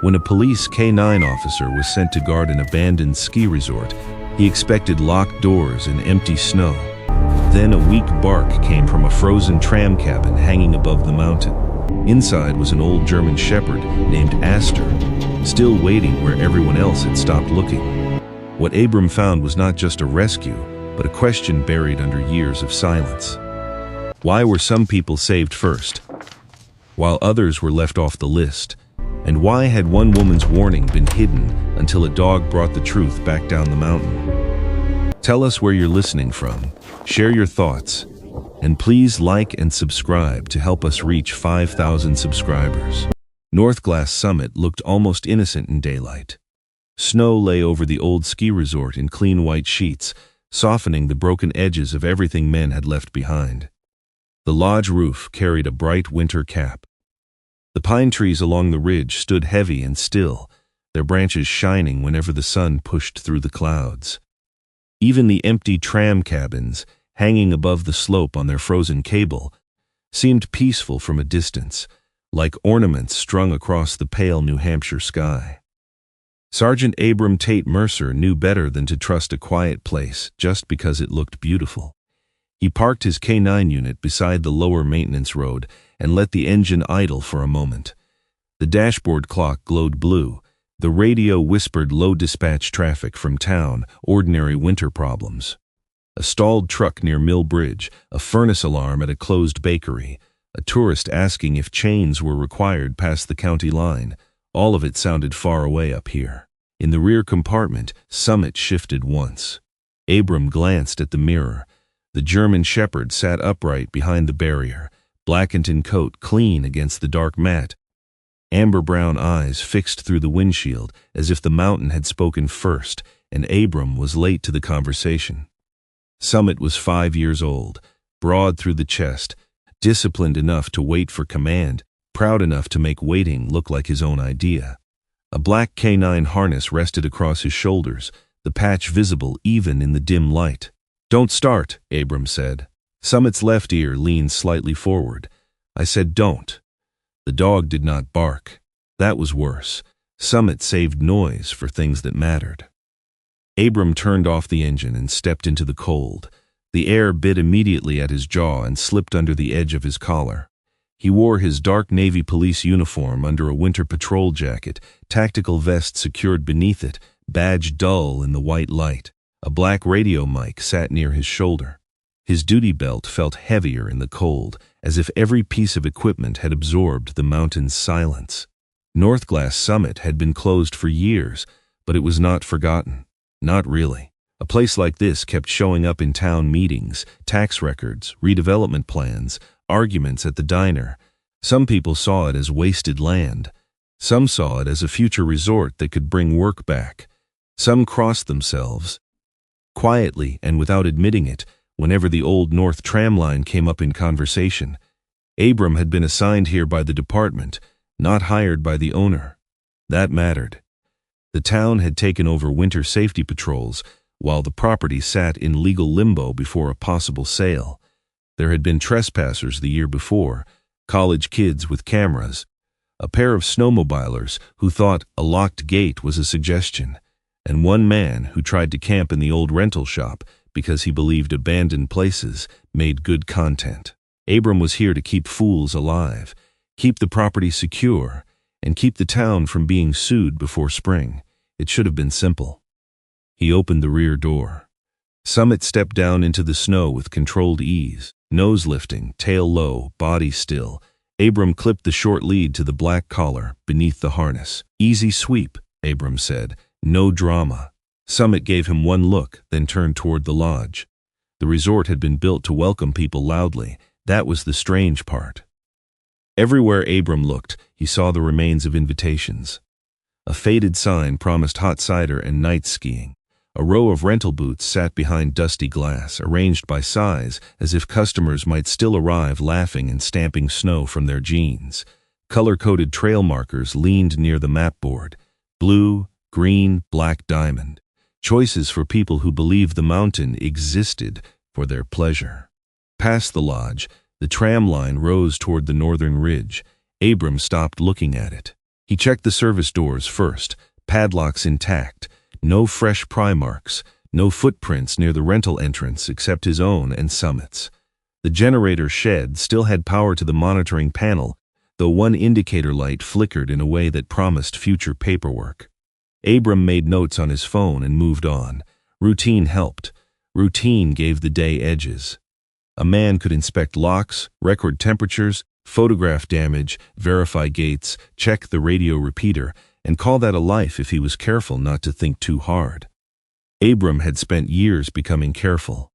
When a police K-9 officer was sent to guard an abandoned ski resort, he expected locked doors and empty snow. Then a weak bark came from a frozen tram cabin hanging above the mountain. Inside was an old German shepherd named Aster, still waiting where everyone else had stopped looking. What Abram found was not just a rescue, but a question buried under years of silence. Why were some people saved first, while others were left off the list? And why had one woman's warning been hidden until a dog brought the truth back down the mountain? Tell us where you're listening from, share your thoughts, and please like and subscribe to help us reach 5,000 subscribers. Northglass Summit looked almost innocent in daylight. Snow lay over the old ski resort in clean white sheets, softening the broken edges of everything men had left behind. The lodge roof carried a bright winter cap. The pine trees along the ridge stood heavy and still, their branches shining whenever the sun pushed through the clouds. Even the empty tram cabins, hanging above the slope on their frozen cable, seemed peaceful from a distance, like ornaments strung across the pale New Hampshire sky. Sergeant Abram Tate Mercer knew better than to trust a quiet place just because it looked beautiful. He parked his K-9 unit beside the lower maintenance road and let the engine idle for a moment. The dashboard clock glowed blue. The radio whispered low dispatch traffic from town, ordinary winter problems. A stalled truck near Mill Bridge, a furnace alarm at a closed bakery, a tourist asking if chains were required past the county line. All of it sounded far away up here. In the rear compartment, Summit shifted once. Abram glanced at the mirror. The German shepherd sat upright behind the barrier, blackened coat clean against the dark mat. Amber-brown eyes fixed through the windshield as if the mountain had spoken first, and Abram was late to the conversation. Summit was 5 years old, broad through the chest, disciplined enough to wait for command, proud enough to make waiting look like his own idea. A black K-9 harness rested across his shoulders, the patch visible even in the dim light. "Don't start," Abram said. Summit's left ear leaned slightly forward. "I said don't." The dog did not bark. That was worse. Summit saved noise for things that mattered. Abram turned off the engine and stepped into the cold. The air bit immediately at his jaw and slipped under the edge of his collar. He wore his dark navy police uniform under a winter patrol jacket, tactical vest secured beneath it, badge dull in the white light. A black radio mic sat near his shoulder. His duty belt felt heavier in the cold, as if every piece of equipment had absorbed the mountain's silence. Northglass Summit had been closed for years, but it was not forgotten. Not really. A place like this kept showing up in town meetings, tax records, redevelopment plans, arguments at the diner. Some people saw it as wasted land. Some saw it as a future resort that could bring work back. Some crossed themselves. Quietly and without admitting it, whenever the old North Tram line came up in conversation. Abram had been assigned here by the department, not hired by the owner. That mattered. The town had taken over winter safety patrols, while the property sat in legal limbo before a possible sale. There had been trespassers the year before, college kids with cameras, a pair of snowmobilers who thought a locked gate was a suggestion, and one man who tried to camp in the old rental shop because he believed abandoned places made good content. Abram was here to keep fools alive, keep the property secure, and keep the town from being sued before spring. It should have been simple. He opened the rear door. Summit stepped down into the snow with controlled ease, nose lifting, tail low, body still. Abram clipped the short lead to the black collar beneath the harness. "Easy sweep," Abram said. "No drama." Summit gave him one look, then turned toward the lodge. The resort had been built to welcome people loudly. That was the strange part. Everywhere Abram looked, he saw the remains of invitations. A faded sign promised hot cider and night skiing. A row of rental booths sat behind dusty glass, arranged by size, as if customers might still arrive laughing and stamping snow from their jeans. Color-coded trail markers leaned near the map board. Blue, green, black diamond. Choices for people who believed the mountain existed for their pleasure. Past the lodge, the tram line rose toward the northern ridge. Abram stopped looking at it. He checked the service doors first, padlocks intact, no fresh pry marks, no footprints near the rental entrance except his own and Summit's. The generator shed still had power to the monitoring panel, though one indicator light flickered in a way that promised future paperwork. Abram made notes on his phone and moved on. Routine helped. Routine gave the day edges. A man could inspect locks, record temperatures, photograph damage, verify gates, check the radio repeater, and call that a life if he was careful not to think too hard. Abram had spent years becoming careful.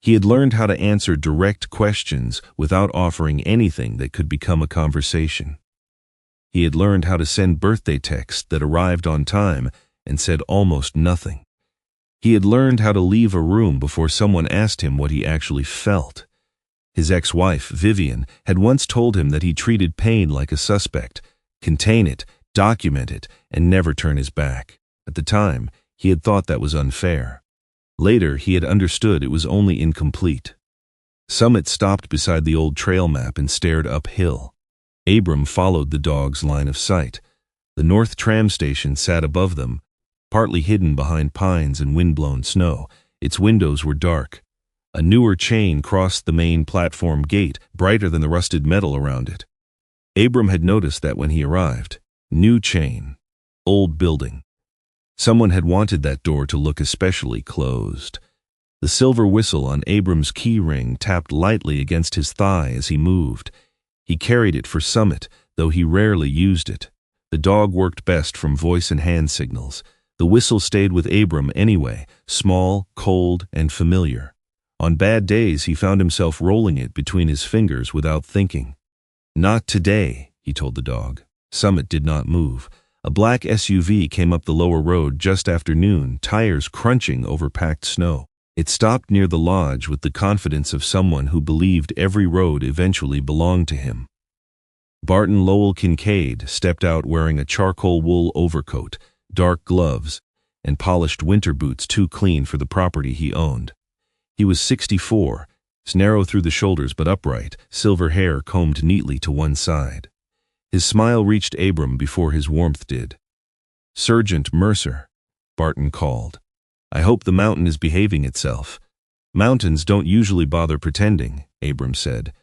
He had learned how to answer direct questions without offering anything that could become a conversation. He had learned how to send birthday texts that arrived on time and said almost nothing. He had learned how to leave a room before someone asked him what he actually felt. His ex-wife, Vivian, had once told him that he treated pain like a suspect, contain it, document it, and never turn his back. At the time, he had thought that was unfair. Later, he had understood it was only incomplete. Summit stopped beside the old trail map and stared uphill. Abram followed the dog's line of sight. The North Tram station sat above them, partly hidden behind pines and wind-blown snow. Its windows were dark. A newer chain crossed the main platform gate, brighter than the rusted metal around it. Abram had noticed that when he arrived. New chain. Old building. Someone had wanted that door to look especially closed. The silver whistle on Abram's key ring tapped lightly against his thigh as he moved. He carried it for Summit, though he rarely used it. The dog worked best from voice and hand signals. The whistle stayed with Abram anyway, small, cold, and familiar. On bad days, he found himself rolling it between his fingers without thinking. "Not today," he told the dog. Summit did not move. A black SUV came up the lower road just after noon, tires crunching over packed snow. It stopped near the lodge with the confidence of someone who believed every road eventually belonged to him. Barton Lowell Kincaid stepped out wearing a charcoal wool overcoat, dark gloves, and polished winter boots too clean for the property he owned. He was 64, narrow through the shoulders but upright, silver hair combed neatly to one side. His smile reached Abram before his warmth did. "Sergeant Mercer," Barton called. "I hope the mountain is behaving itself." "Mountains don't usually bother pretending," Abram said.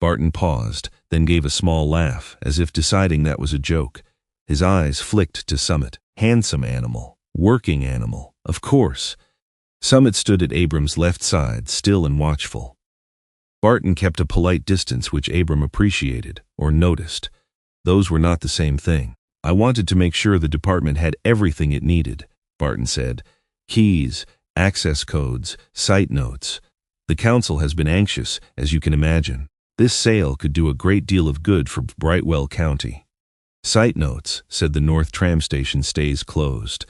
Barton paused, then gave a small laugh, as if deciding that was a joke. His eyes flicked to Summit. Handsome animal. Working animal. Of course. Summit stood at Abram's left side, still and watchful. Barton kept a polite distance which Abram appreciated, or noticed. Those were not the same thing. "I wanted to make sure the department had everything it needed," Barton said. "Keys, access codes, site notes. The council has been anxious, as you can imagine. This sale could do a great deal of good for Brightwell County." "Site notes," said the North Tram station stays closed.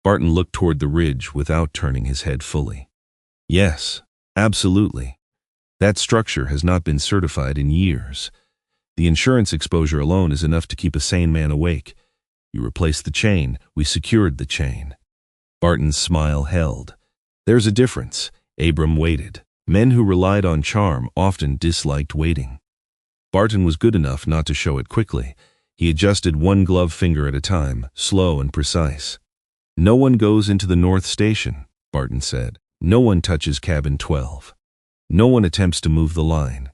Barton looked toward the ridge without turning his head fully. "Yes, absolutely. That structure has not been certified in years. The insurance exposure alone is enough to keep a sane man awake. You replaced the chain, we secured the chain." Barton's smile held. "There's a difference." Abram waited. Men who relied on charm often disliked waiting. Barton was good enough not to show it quickly. He adjusted one glove finger at a time, slow and precise. "No one goes into the North Station," Barton said. "No one touches cabin 12. No one attempts to move the line.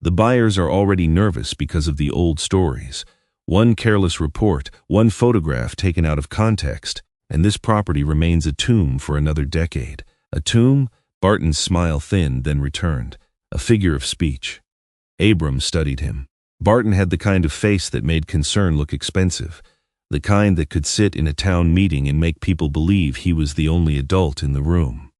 The buyers are already nervous because of the old stories. One careless report, one photograph taken out of context, and this property remains a tomb for another decade." "A tomb?" Barton's smile thinned, then returned. A figure of speech. Abram studied him. Barton had the kind of face that made concern look expensive, the kind that could sit in a town meeting and make people believe he was the only adult in the room.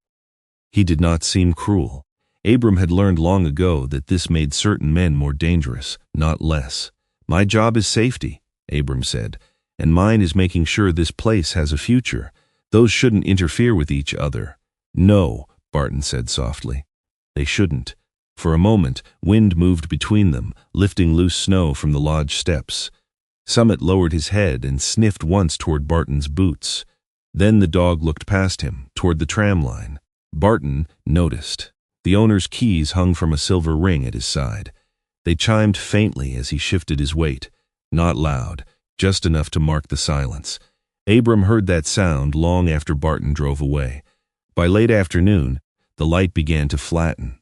He did not seem cruel. Abram had learned long ago that this made certain men more dangerous, not less. "My job is safety," Abram said, "and mine is making sure this place has a future. Those shouldn't interfere with each other." "No," Barton said softly. "They shouldn't." For a moment, wind moved between them, lifting loose snow from the lodge steps. Summit lowered his head and sniffed once toward Barton's boots. Then the dog looked past him, toward the tram line. Barton noticed. The owner's keys hung from a silver ring at his side. They chimed faintly as he shifted his weight. Not loud, just enough to mark the silence. Abram heard that sound long after Barton drove away. By late afternoon, the light began to flatten.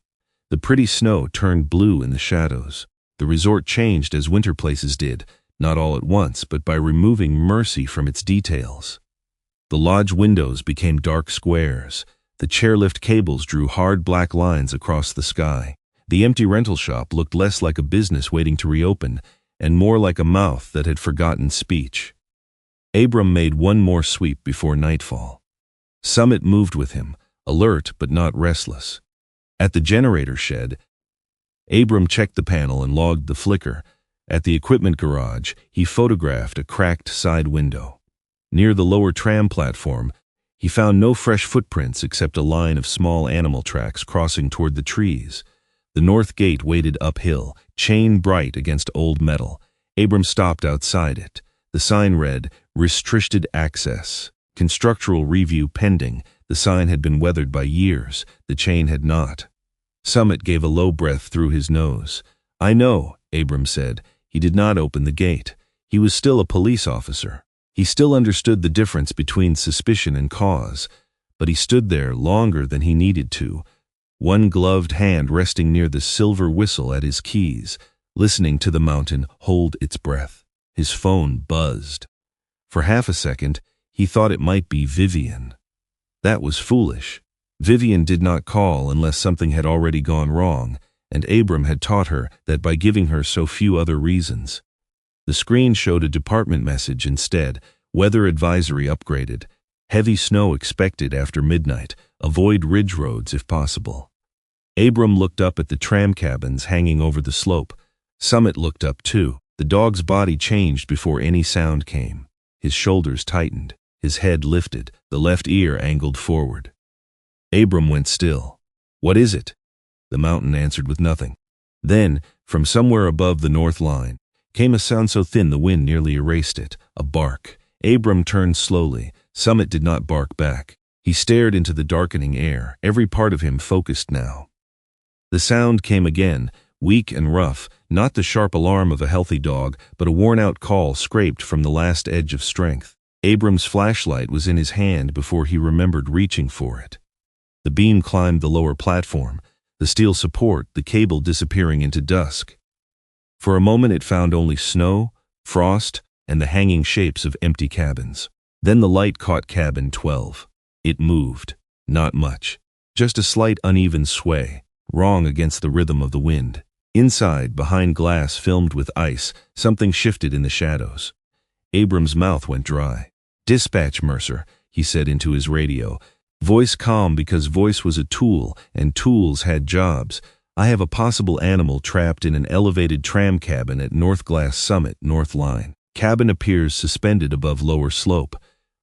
The pretty snow turned blue in the shadows. The resort changed as winter places did, not all at once, but by removing mercy from its details. The lodge windows became dark squares. The chairlift cables drew hard black lines across the sky. The empty rental shop looked less like a business waiting to reopen, and more like a mouth that had forgotten speech. Abram made one more sweep before nightfall. Summit moved with him, alert but not restless. At the generator shed, Abram checked the panel and logged the flicker. At the equipment garage, he photographed a cracked side window. Near the lower tram platform, he found no fresh footprints except a line of small animal tracks crossing toward the trees. The north gate waited uphill, chain bright against old metal. Abram stopped outside it. The sign read, "Restricted Access. Constructural review pending." The sign had been weathered by years. The chain had not. Summit gave a low breath through his nose. "I know," Abram said. He did not open the gate. He was still a police officer. He still understood the difference between suspicion and cause. But he stood there longer than he needed to, one gloved hand resting near the silver whistle at his keys, listening to the mountain hold its breath. His phone buzzed. For half a second, he thought it might be Vivian. That was foolish. Vivian did not call unless something had already gone wrong, and Abram had taught her that by giving her so few other reasons. The screen showed a department message instead, weather advisory upgraded, heavy snow expected after midnight, avoid ridge roads if possible. Abram looked up at the tram cabins hanging over the slope. Summit looked up too. The dog's body changed before any sound came. His shoulders tightened, his head lifted, the left ear angled forward. Abram went still. "What is it?" The mountain answered with nothing. Then, from somewhere above the north line, came a sound so thin the wind nearly erased it, a bark. Abram turned slowly. Summit did not bark back. He stared into the darkening air, every part of him focused now. The sound came again, weak and rough, not the sharp alarm of a healthy dog, but a worn-out call scraped from the last edge of strength. Abram's flashlight was in his hand before he remembered reaching for it. The beam climbed the lower platform, the steel support, the cable disappearing into dusk. For a moment it found only snow, frost, and the hanging shapes of empty cabins. Then the light caught cabin 12. It moved. Not much. Just a slight uneven sway, wrong against the rhythm of the wind. Inside, behind glass filmed with ice, something shifted in the shadows. Abram's mouth went dry. "Dispatch, Mercer," he said into his radio. Voice calm because voice was a tool, and tools had jobs. "I have a possible animal trapped in an elevated tram cabin at Northglass Summit, North Line. Cabin appears suspended above lower slope.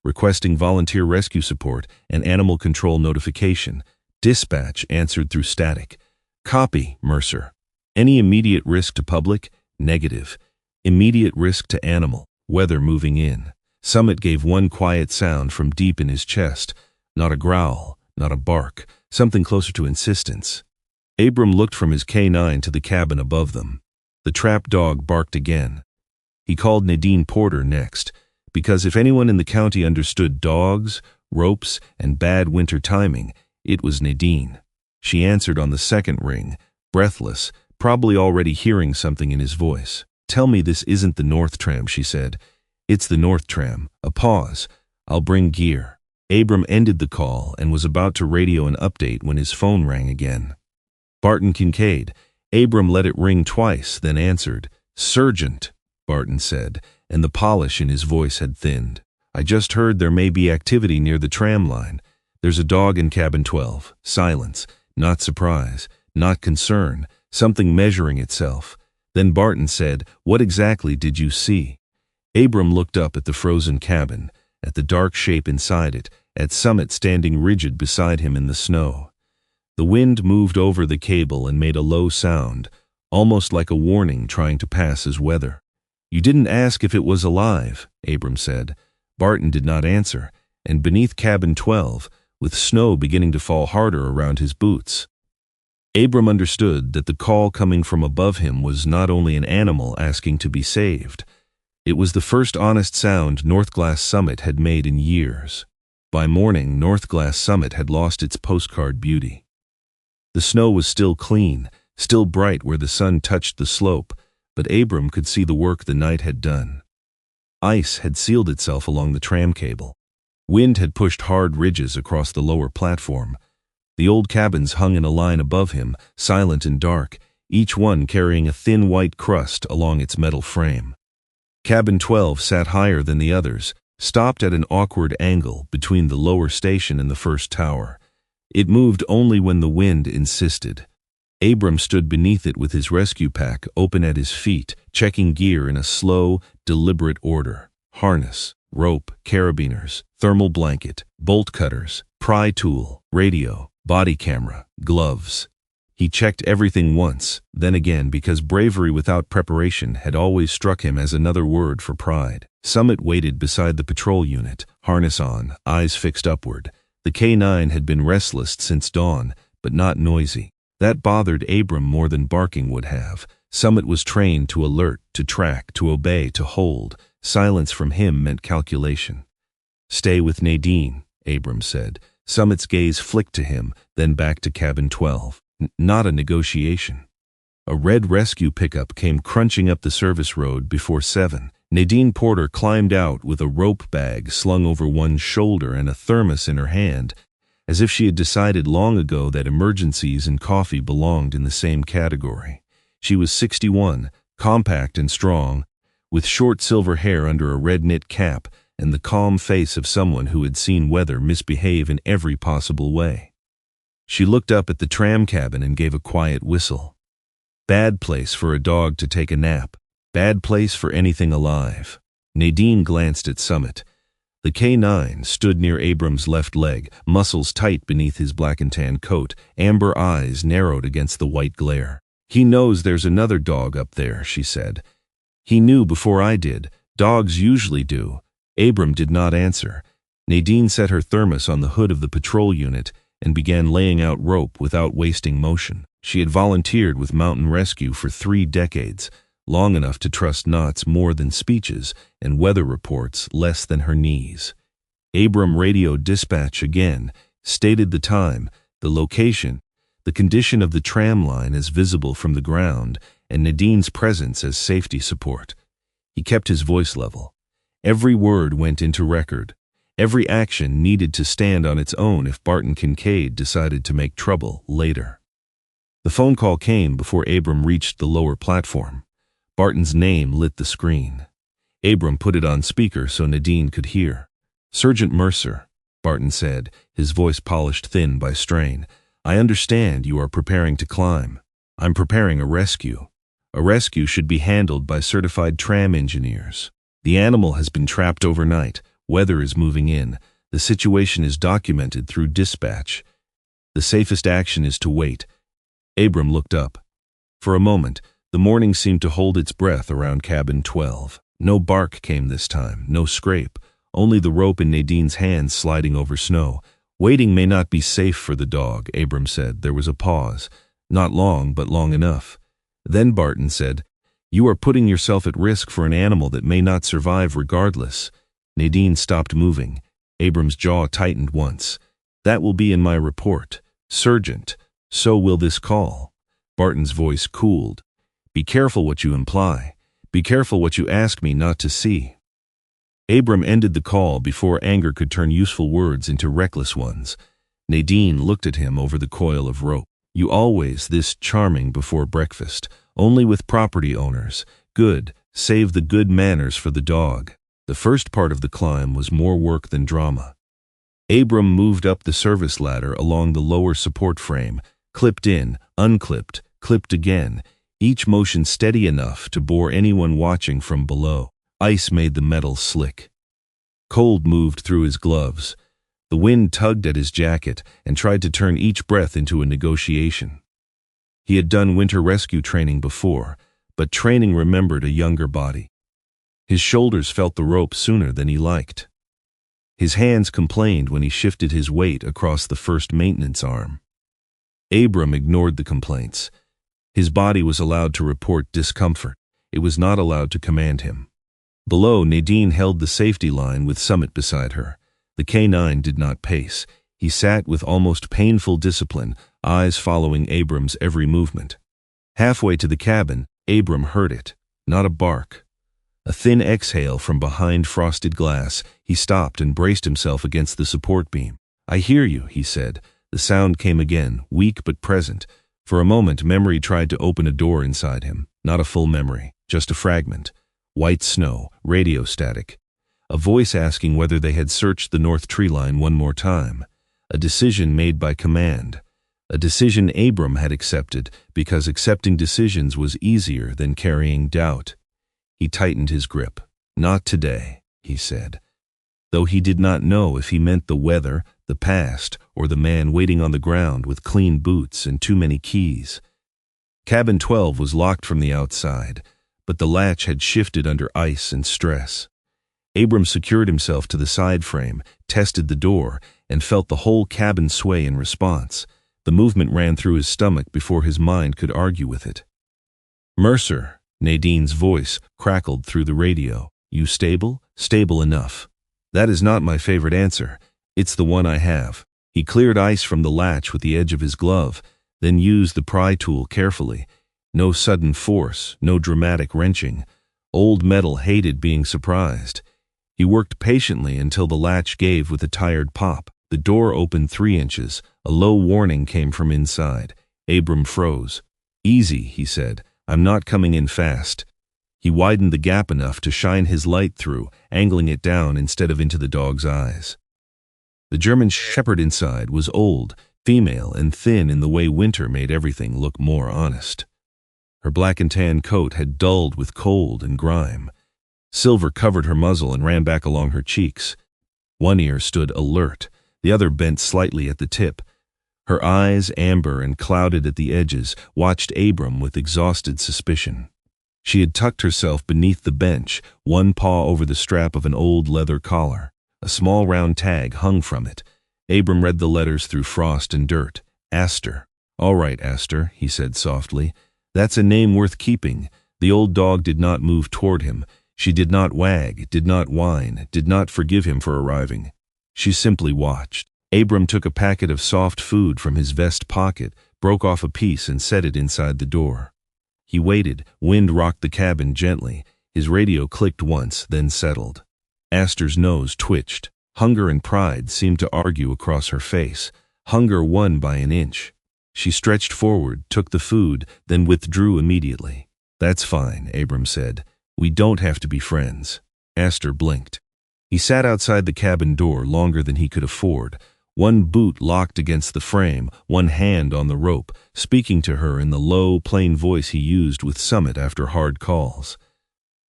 Requesting volunteer rescue support and animal control notification." Dispatch answered through static. "Copy, Mercer. Any immediate risk to public? Negative. Immediate risk to animal. Weather moving in." Summit gave one quiet sound from deep in his chest. Not a growl, not a bark, something closer to insistence. Abram looked from his K9 to the cabin above them. The trap dog barked again. He called Nadine Porter next, because if anyone in the county understood dogs, ropes, and bad winter timing, it was Nadine. She answered on the second ring, breathless, probably already hearing something in his voice. "Tell me this isn't the North Tram," she said. "It's the North Tram." A pause. "I'll bring gear." Abram ended the call and was about to radio an update when his phone rang again. Barton Kincaid. Abram let it ring twice, then answered. "Sergeant," Barton said, and the polish in his voice had thinned. "I just heard there may be activity near the tram line. There's a dog in cabin 12. Silence. Not surprise. Not concern. Something measuring itself." Then Barton said, "What exactly did you see?" Abram looked up at the frozen cabin, at the dark shape inside it, at Summit standing rigid beside him in the snow. The wind moved over the cable and made a low sound, almost like a warning trying to pass as weather. "You didn't ask if it was alive," Abram said. Barton did not answer, and beneath cabin 12, with snow beginning to fall harder around his boots, Abram understood that the call coming from above him was not only an animal asking to be saved. It was the first honest sound Northglass Summit had made in years. By morning, Northglass Summit had lost its postcard beauty. The snow was still clean, still bright where the sun touched the slope, but Abram could see the work the night had done. Ice had sealed itself along the tram cable. Wind had pushed hard ridges across the lower platform. The old cabins hung in a line above him, silent and dark, each one carrying a thin white crust along its metal frame. Cabin 12 sat higher than the others, stopped at an awkward angle between the lower station and the first tower. It moved only when the wind insisted. Abram stood beneath it with his rescue pack open at his feet, checking gear in a slow, deliberate order. Harness, rope, carabiners, thermal blanket, bolt cutters, pry tool, radio, body camera, gloves. He checked everything once, then again, because bravery without preparation had always struck him as another word for pride. Summit waited beside the patrol unit, harness on, eyes fixed upward. The K9 had been restless since dawn, but not noisy. That bothered Abram more than barking would have. Summit was trained to alert, to track, to obey, to hold. Silence from him meant calculation. "Stay with Nadine," Abram said. Summit's gaze flicked to him, then back to cabin 12. Not a negotiation. A red rescue pickup came crunching up the service road before 7. Nadine Porter climbed out with a rope bag slung over one shoulder and a thermos in her hand, as if she had decided long ago that emergencies and coffee belonged in the same category. She was 61, compact and strong, with short silver hair under a red knit cap and the calm face of someone who had seen weather misbehave in every possible way. She looked up at the tram cabin and gave a quiet whistle. Bad place for a dog to take a nap. Bad place for anything alive. Nadine glanced at Summit. The K9 stood near Abram's left leg, muscles tight beneath his black and tan coat, amber eyes narrowed against the white glare. "He knows there's another dog up there," she said. "He knew before I did. Dogs usually do." Abram did not answer. Nadine set her thermos on the hood of the patrol unit and began laying out rope without wasting motion. She had volunteered with Mountain Rescue for 3 decades, long enough to trust knots more than speeches and weather reports less than her knees. Abram radioed dispatch again, stated the time, the location, the condition of the tram line as visible from the ground, and Nadine's presence as safety support. He kept his voice level. Every word went into record. Every action needed to stand on its own if Barton Kincaid decided to make trouble later. The phone call came before Abram reached the lower platform. Barton's name lit the screen. Abram put it on speaker so Nadine could hear. "Sergeant Mercer," Barton said, his voice polished thin by strain. "I understand you are preparing to climb. I'm preparing a rescue. A rescue should be handled by certified tram engineers. The animal has been trapped overnight. Weather is moving in. The situation is documented through dispatch. The safest action is to wait." Abram looked up. For a moment, the morning seemed to hold its breath around cabin 12. No bark came this time, no scrape, only the rope in Nadine's hands sliding over snow. "Waiting may not be safe for the dog," Abram said. There was a pause. "Not long, but long enough." Then Barton said, "You are putting yourself at risk for an animal that may not survive regardless." Nadine stopped moving. Abram's jaw tightened once. "That will be in my report. Sergeant, so will this call." Barton's voice cooled. "Be careful what you imply. Be careful what you ask me not to see." Abram ended the call before anger could turn useful words into reckless ones. Nadine looked at him over the coil of rope. "You always this charming before breakfast, only with property owners. Good, save the good manners for the dog." The first part of the climb was more work than drama. Abram moved up the service ladder along the lower support frame, clipped in, unclipped, clipped again, each motion steady enough to bore anyone watching from below. Ice made the metal slick. Cold moved through his gloves. The wind tugged at his jacket and tried to turn each breath into a negotiation. He had done winter rescue training before, but training remembered a younger body. His shoulders felt the rope sooner than he liked. His hands complained when he shifted his weight across the first maintenance arm. Abram ignored the complaints. His body was allowed to report discomfort. It was not allowed to command him. Below, Nadine held the safety line with Summit beside her. The K9 did not pace. He sat with almost painful discipline, eyes following Abram's every movement. Halfway to the cabin, Abram heard it. Not a bark. A thin exhale from behind frosted glass. He stopped and braced himself against the support beam. "I hear you," he said. The sound came again, weak but present. For a moment, memory tried to open a door inside him. Not a full memory, just a fragment. White snow, radio static. A voice asking whether they had searched the north tree line one more time. A decision made by command. A decision Abram had accepted because accepting decisions was easier than carrying doubt. He tightened his grip. "Not today," he said, though he did not know if he meant the weather, the past, or the man waiting on the ground with clean boots and too many keys. Cabin 12 was locked from the outside, but the latch had shifted under ice and stress. Abram secured himself to the side frame, tested the door, and felt the whole cabin sway in response. The movement ran through his stomach before his mind could argue with it. "Mercer," Nadine's voice crackled through the radio. "You stable?" "Stable enough." "That is not my favorite answer. It's the one I have." He cleared ice from the latch with the edge of his glove, then used the pry tool carefully. No sudden force, no dramatic wrenching. Old metal hated being surprised. He worked patiently until the latch gave with a tired pop. The door opened 3 inches. A low warning came from inside. Abram froze. "Easy," he said. "I'm not coming in fast." He widened the gap enough to shine his light through, angling it down instead of into the dog's eyes. The German shepherd inside was old, female, and thin in the way winter made everything look more honest. Her black and tan coat had dulled with cold and grime. Silver covered her muzzle and ran back along her cheeks. One ear stood alert, the other bent slightly at the tip. Her eyes, amber and clouded at the edges, watched Abram with exhausted suspicion. She had tucked herself beneath the bench, one paw over the strap of an old leather collar. A small round tag hung from it. Abram read the letters through frost and dirt. "Aster." "All right, Aster," he said softly. "That's a name worth keeping." The old dog did not move toward him. She did not wag, did not whine, did not forgive him for arriving. She simply watched. Abram took a packet of soft food from his vest pocket, broke off a piece and set it inside the door. He waited. Wind rocked the cabin gently. His radio clicked once, then settled. Aster's nose twitched. Hunger and pride seemed to argue across her face. Hunger won by an inch. She stretched forward, took the food, then withdrew immediately. "That's fine," Abram said. "We don't have to be friends." Aster blinked. He sat outside the cabin door longer than he could afford, one boot locked against the frame, one hand on the rope, speaking to her in the low, plain voice he used with Summit after hard calls.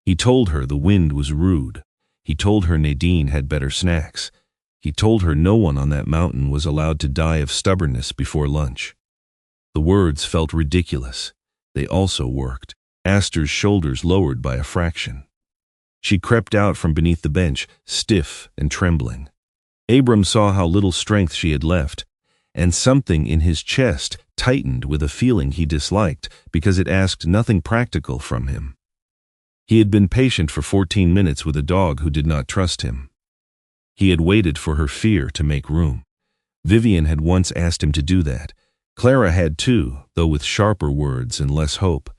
He told her the wind was rude. He told her Nadine had better snacks. He told her no one on that mountain was allowed to die of stubbornness before lunch. The words felt ridiculous. They also worked. Aster's shoulders lowered by a fraction. She crept out from beneath the bench, stiff and trembling. Abram saw how little strength she had left, and something in his chest tightened with a feeling he disliked because it asked nothing practical from him. He had been patient for 14 minutes with a dog who did not trust him. He had waited for her fear to make room. Vivian had once asked him to do that. Clara had too, though with sharper words and less hope.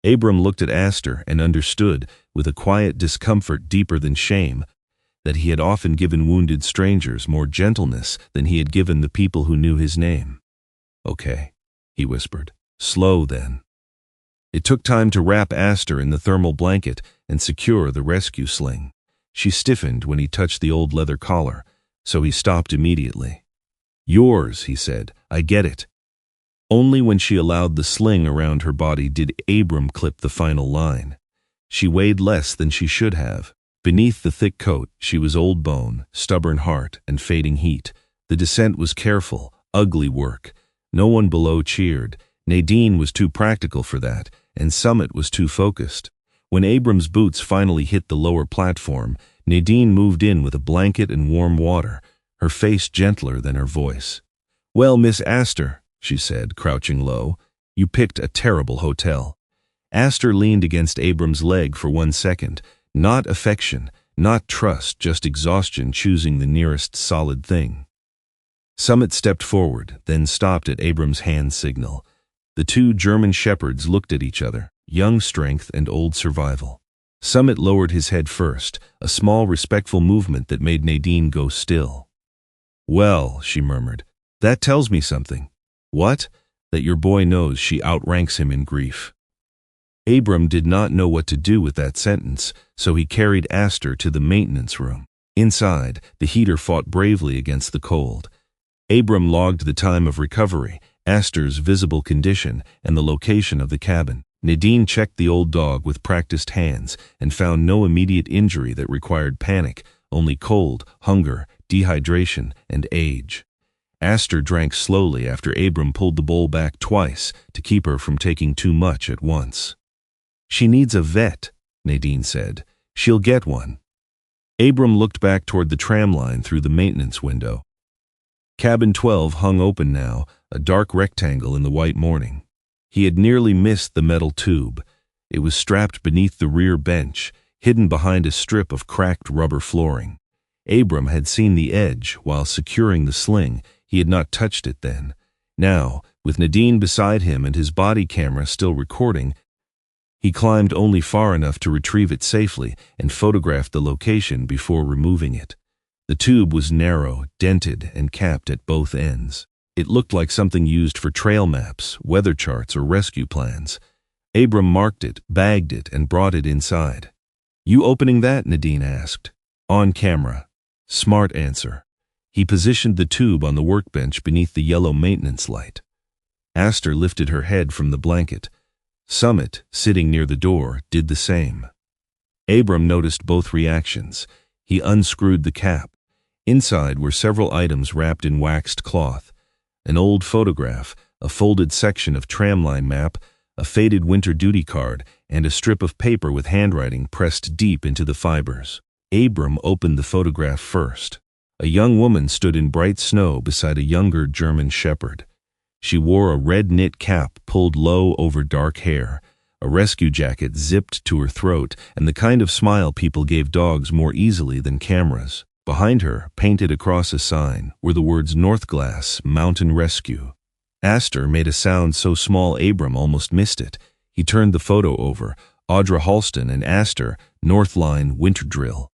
Abram looked at Aster and understood, with a quiet discomfort deeper than shame, that he had often given wounded strangers more gentleness than he had given the people who knew his name. "Okay," he whispered. "Slow, then." It took time to wrap Aster in the thermal blanket and secure the rescue sling. She stiffened when he touched the old leather collar, so he stopped immediately. "Yours," he said. "I get it." Only when she allowed the sling around her body did Abram clip the final line. She weighed less than she should have. Beneath the thick coat, she was old bone, stubborn heart, and fading heat. The descent was careful, ugly work. No one below cheered. Nadine was too practical for that, and Summit was too focused. When Abram's boots finally hit the lower platform, Nadine moved in with a blanket and warm water, her face gentler than her voice. "Well, Miss Aster," she said, crouching low, "you picked a terrible hotel." Aster leaned against Abram's leg for 1 second, Not affection, not trust, just exhaustion choosing the nearest solid thing. Summit stepped forward, then stopped at Abram's hand signal. The two German shepherds looked at each other, young strength and old survival. Summit lowered his head first, a small respectful movement that made Nadine go still. "Well," she murmured, "that tells me something." "What?" "That your boy knows she outranks him in grief." Abram did not know what to do with that sentence, so he carried Aster to the maintenance room. Inside, the heater fought bravely against the cold. Abram logged the time of recovery, Aster's visible condition, and the location of the cabin. Nadine checked the old dog with practiced hands and found no immediate injury that required panic, only cold, hunger, dehydration, and age. Aster drank slowly after Abram pulled the bowl back twice to keep her from taking too much at once. "She needs a vet," Nadine said. "She'll get one." Abram looked back toward the tram line through the maintenance window. Cabin 12 hung open now, a dark rectangle in the white morning. He had nearly missed the metal tube. It was strapped beneath the rear bench, hidden behind a strip of cracked rubber flooring. Abram had seen the edge while securing the sling. He had not touched it then. Now, with Nadine beside him and his body camera still recording, he climbed only far enough to retrieve it safely and photographed the location before removing it. The tube was narrow, dented, and capped at both ends. It looked like something used for trail maps, weather charts, or rescue plans. Abram marked it, bagged it, and brought it inside. "You opening that?" Nadine asked. "On camera." Smart answer. He positioned the tube on the workbench beneath the yellow maintenance light. Aster lifted her head from the blanket. Summit, sitting near the door, did the same. Abram noticed both reactions. He unscrewed the cap. Inside were several items wrapped in waxed cloth. An old photograph, a folded section of tramline map, a faded winter duty card, and a strip of paper with handwriting pressed deep into the fibers. Abram opened the photograph first. A young woman stood in bright snow beside a younger German shepherd. She wore a red knit cap pulled low over dark hair, a rescue jacket zipped to her throat, and the kind of smile people gave dogs more easily than cameras. Behind her, painted across a sign, were the words Northglass Mountain Rescue. Aster made a sound so small Abram almost missed it. He turned the photo over. Audra Halston and Aster, Northline Winter Drill.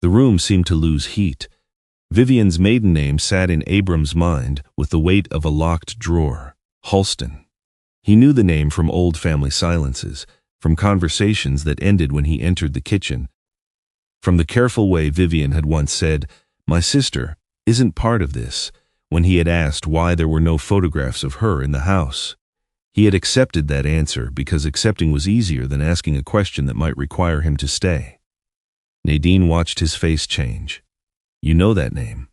The room seemed to lose heat. Vivian's maiden name sat in Abram's mind with the weight of a locked drawer. Halston. He knew the name from old family silences, from conversations that ended when he entered the kitchen, from the careful way Vivian had once said, "My sister isn't part of this," when he had asked why there were no photographs of her in the house. He had accepted that answer because accepting was easier than asking a question that might require him to stay. Nadine watched his face change. "You know that name."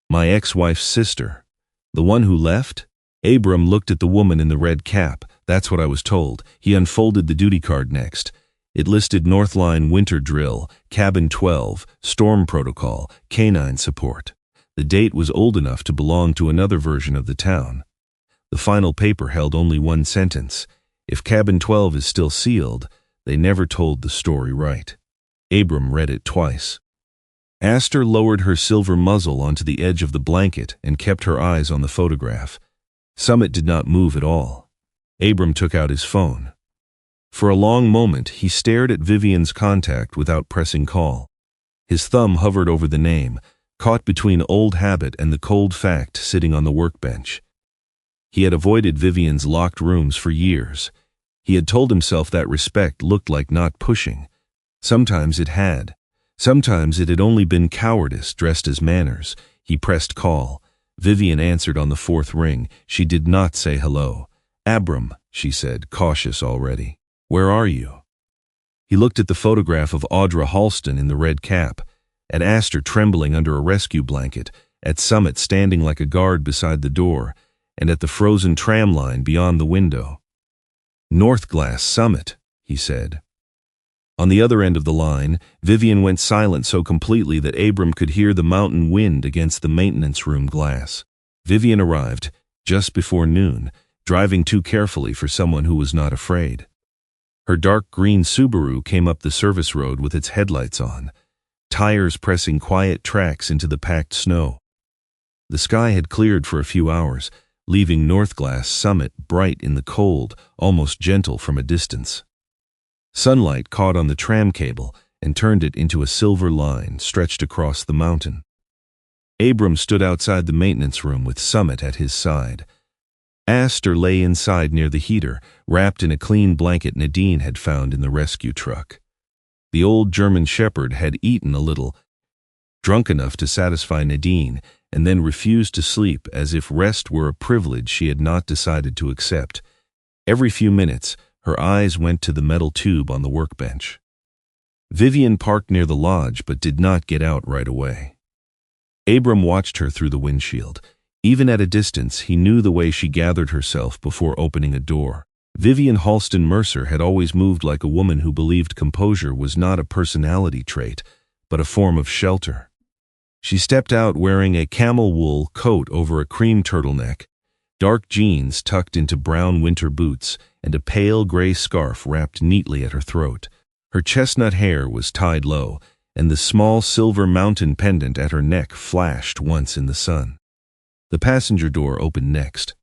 "My ex-wife's sister." "The one who left?" Abram looked at the woman in the red cap. "That's what I was told." He unfolded the duty card next. It listed Northline Winter Drill, Cabin 12, Storm Protocol, Canine Support. The date was old enough to belong to another version of the town. The final paper held only one sentence. If Cabin 12 is still sealed, they never told the story right. Abram read it twice. Aster lowered her silver muzzle onto the edge of the blanket and kept her eyes on the photograph. Summit did not move at all. Abram took out his phone. For a long moment, he stared at Vivian's contact without pressing call. His thumb hovered over the name, caught between old habit and the cold fact sitting on the workbench. He had avoided Vivian's locked rooms for years. He had told himself that respect looked like not pushing. Sometimes it had. Sometimes it had only been cowardice dressed as manners. He pressed call. Vivian answered on the fourth ring. She did not say hello. "Abram," she said, cautious already. "Where are you?" He looked at the photograph of Audra Halston in the red cap, at Aster trembling under a rescue blanket, at Summit standing like a guard beside the door, and at the frozen tram line beyond the window. "Northglass Summit," he said. On the other end of the line, Vivian went silent so completely that Abram could hear the mountain wind against the maintenance room glass. Vivian arrived just before noon, driving too carefully for someone who was not afraid. Her dark green Subaru came up the service road with its headlights on, tires pressing quiet tracks into the packed snow. The sky had cleared for a few hours, leaving Northglass Summit bright in the cold, almost gentle from a distance. Sunlight caught on the tram cable and turned it into a silver line stretched across the mountain. Abram stood outside the maintenance room with Summit at his side. Aster lay inside near the heater, wrapped in a clean blanket Nadine had found in the rescue truck. The old German shepherd had eaten a little, drunk enough to satisfy Nadine, and then refused to sleep as if rest were a privilege she had not decided to accept. Every few minutes, her eyes went to the metal tube on the workbench. Vivian parked near the lodge but did not get out right away. Abram watched her through the windshield. Even at a distance, he knew the way she gathered herself before opening a door. Vivian Halston Mercer had always moved like a woman who believed composure was not a personality trait, but a form of shelter. She stepped out wearing a camel wool coat over a cream turtleneck, dark jeans tucked into brown winter boots, and a pale gray scarf wrapped neatly at her throat. Her chestnut hair was tied low, and the small silver mountain pendant at her neck flashed once in the sun. The passenger door opened next.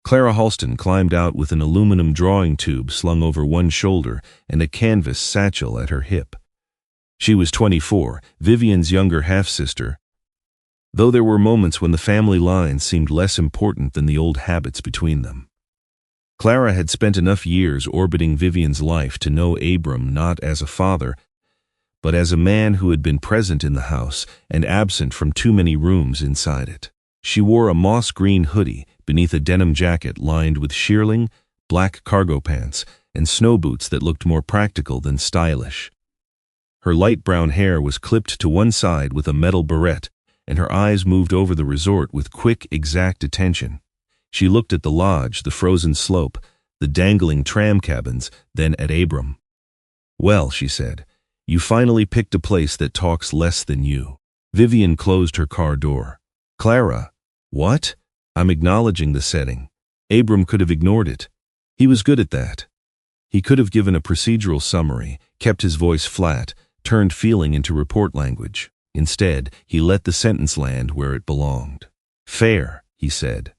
Clara Halston climbed out with an aluminum drawing tube slung over one shoulder and a canvas satchel at her hip. She was 24, Vivian's younger half-sister, though there were moments when the family line seemed less important than the old habits between them. Clara had spent enough years orbiting Vivian's life to know Abram not as a father, but as a man who had been present in the house and absent from too many rooms inside it. She wore a moss-green hoodie beneath a denim jacket lined with shearling, black cargo pants, and snow boots that looked more practical than stylish. Her light brown hair was clipped to one side with a metal barrette, and her eyes moved over the resort with quick, exact attention. She looked at the lodge, the frozen slope, the dangling tram cabins, then at Abram. "Well," she said, "you finally picked a place that talks less than you." Vivian closed her car door. "Clara, what?" "I'm acknowledging the setting." Abram could have ignored it. He was good at that. He could have given a procedural summary, kept his voice flat, turned feeling into report language. Instead, he let the sentence land where it belonged. "Fair," he said.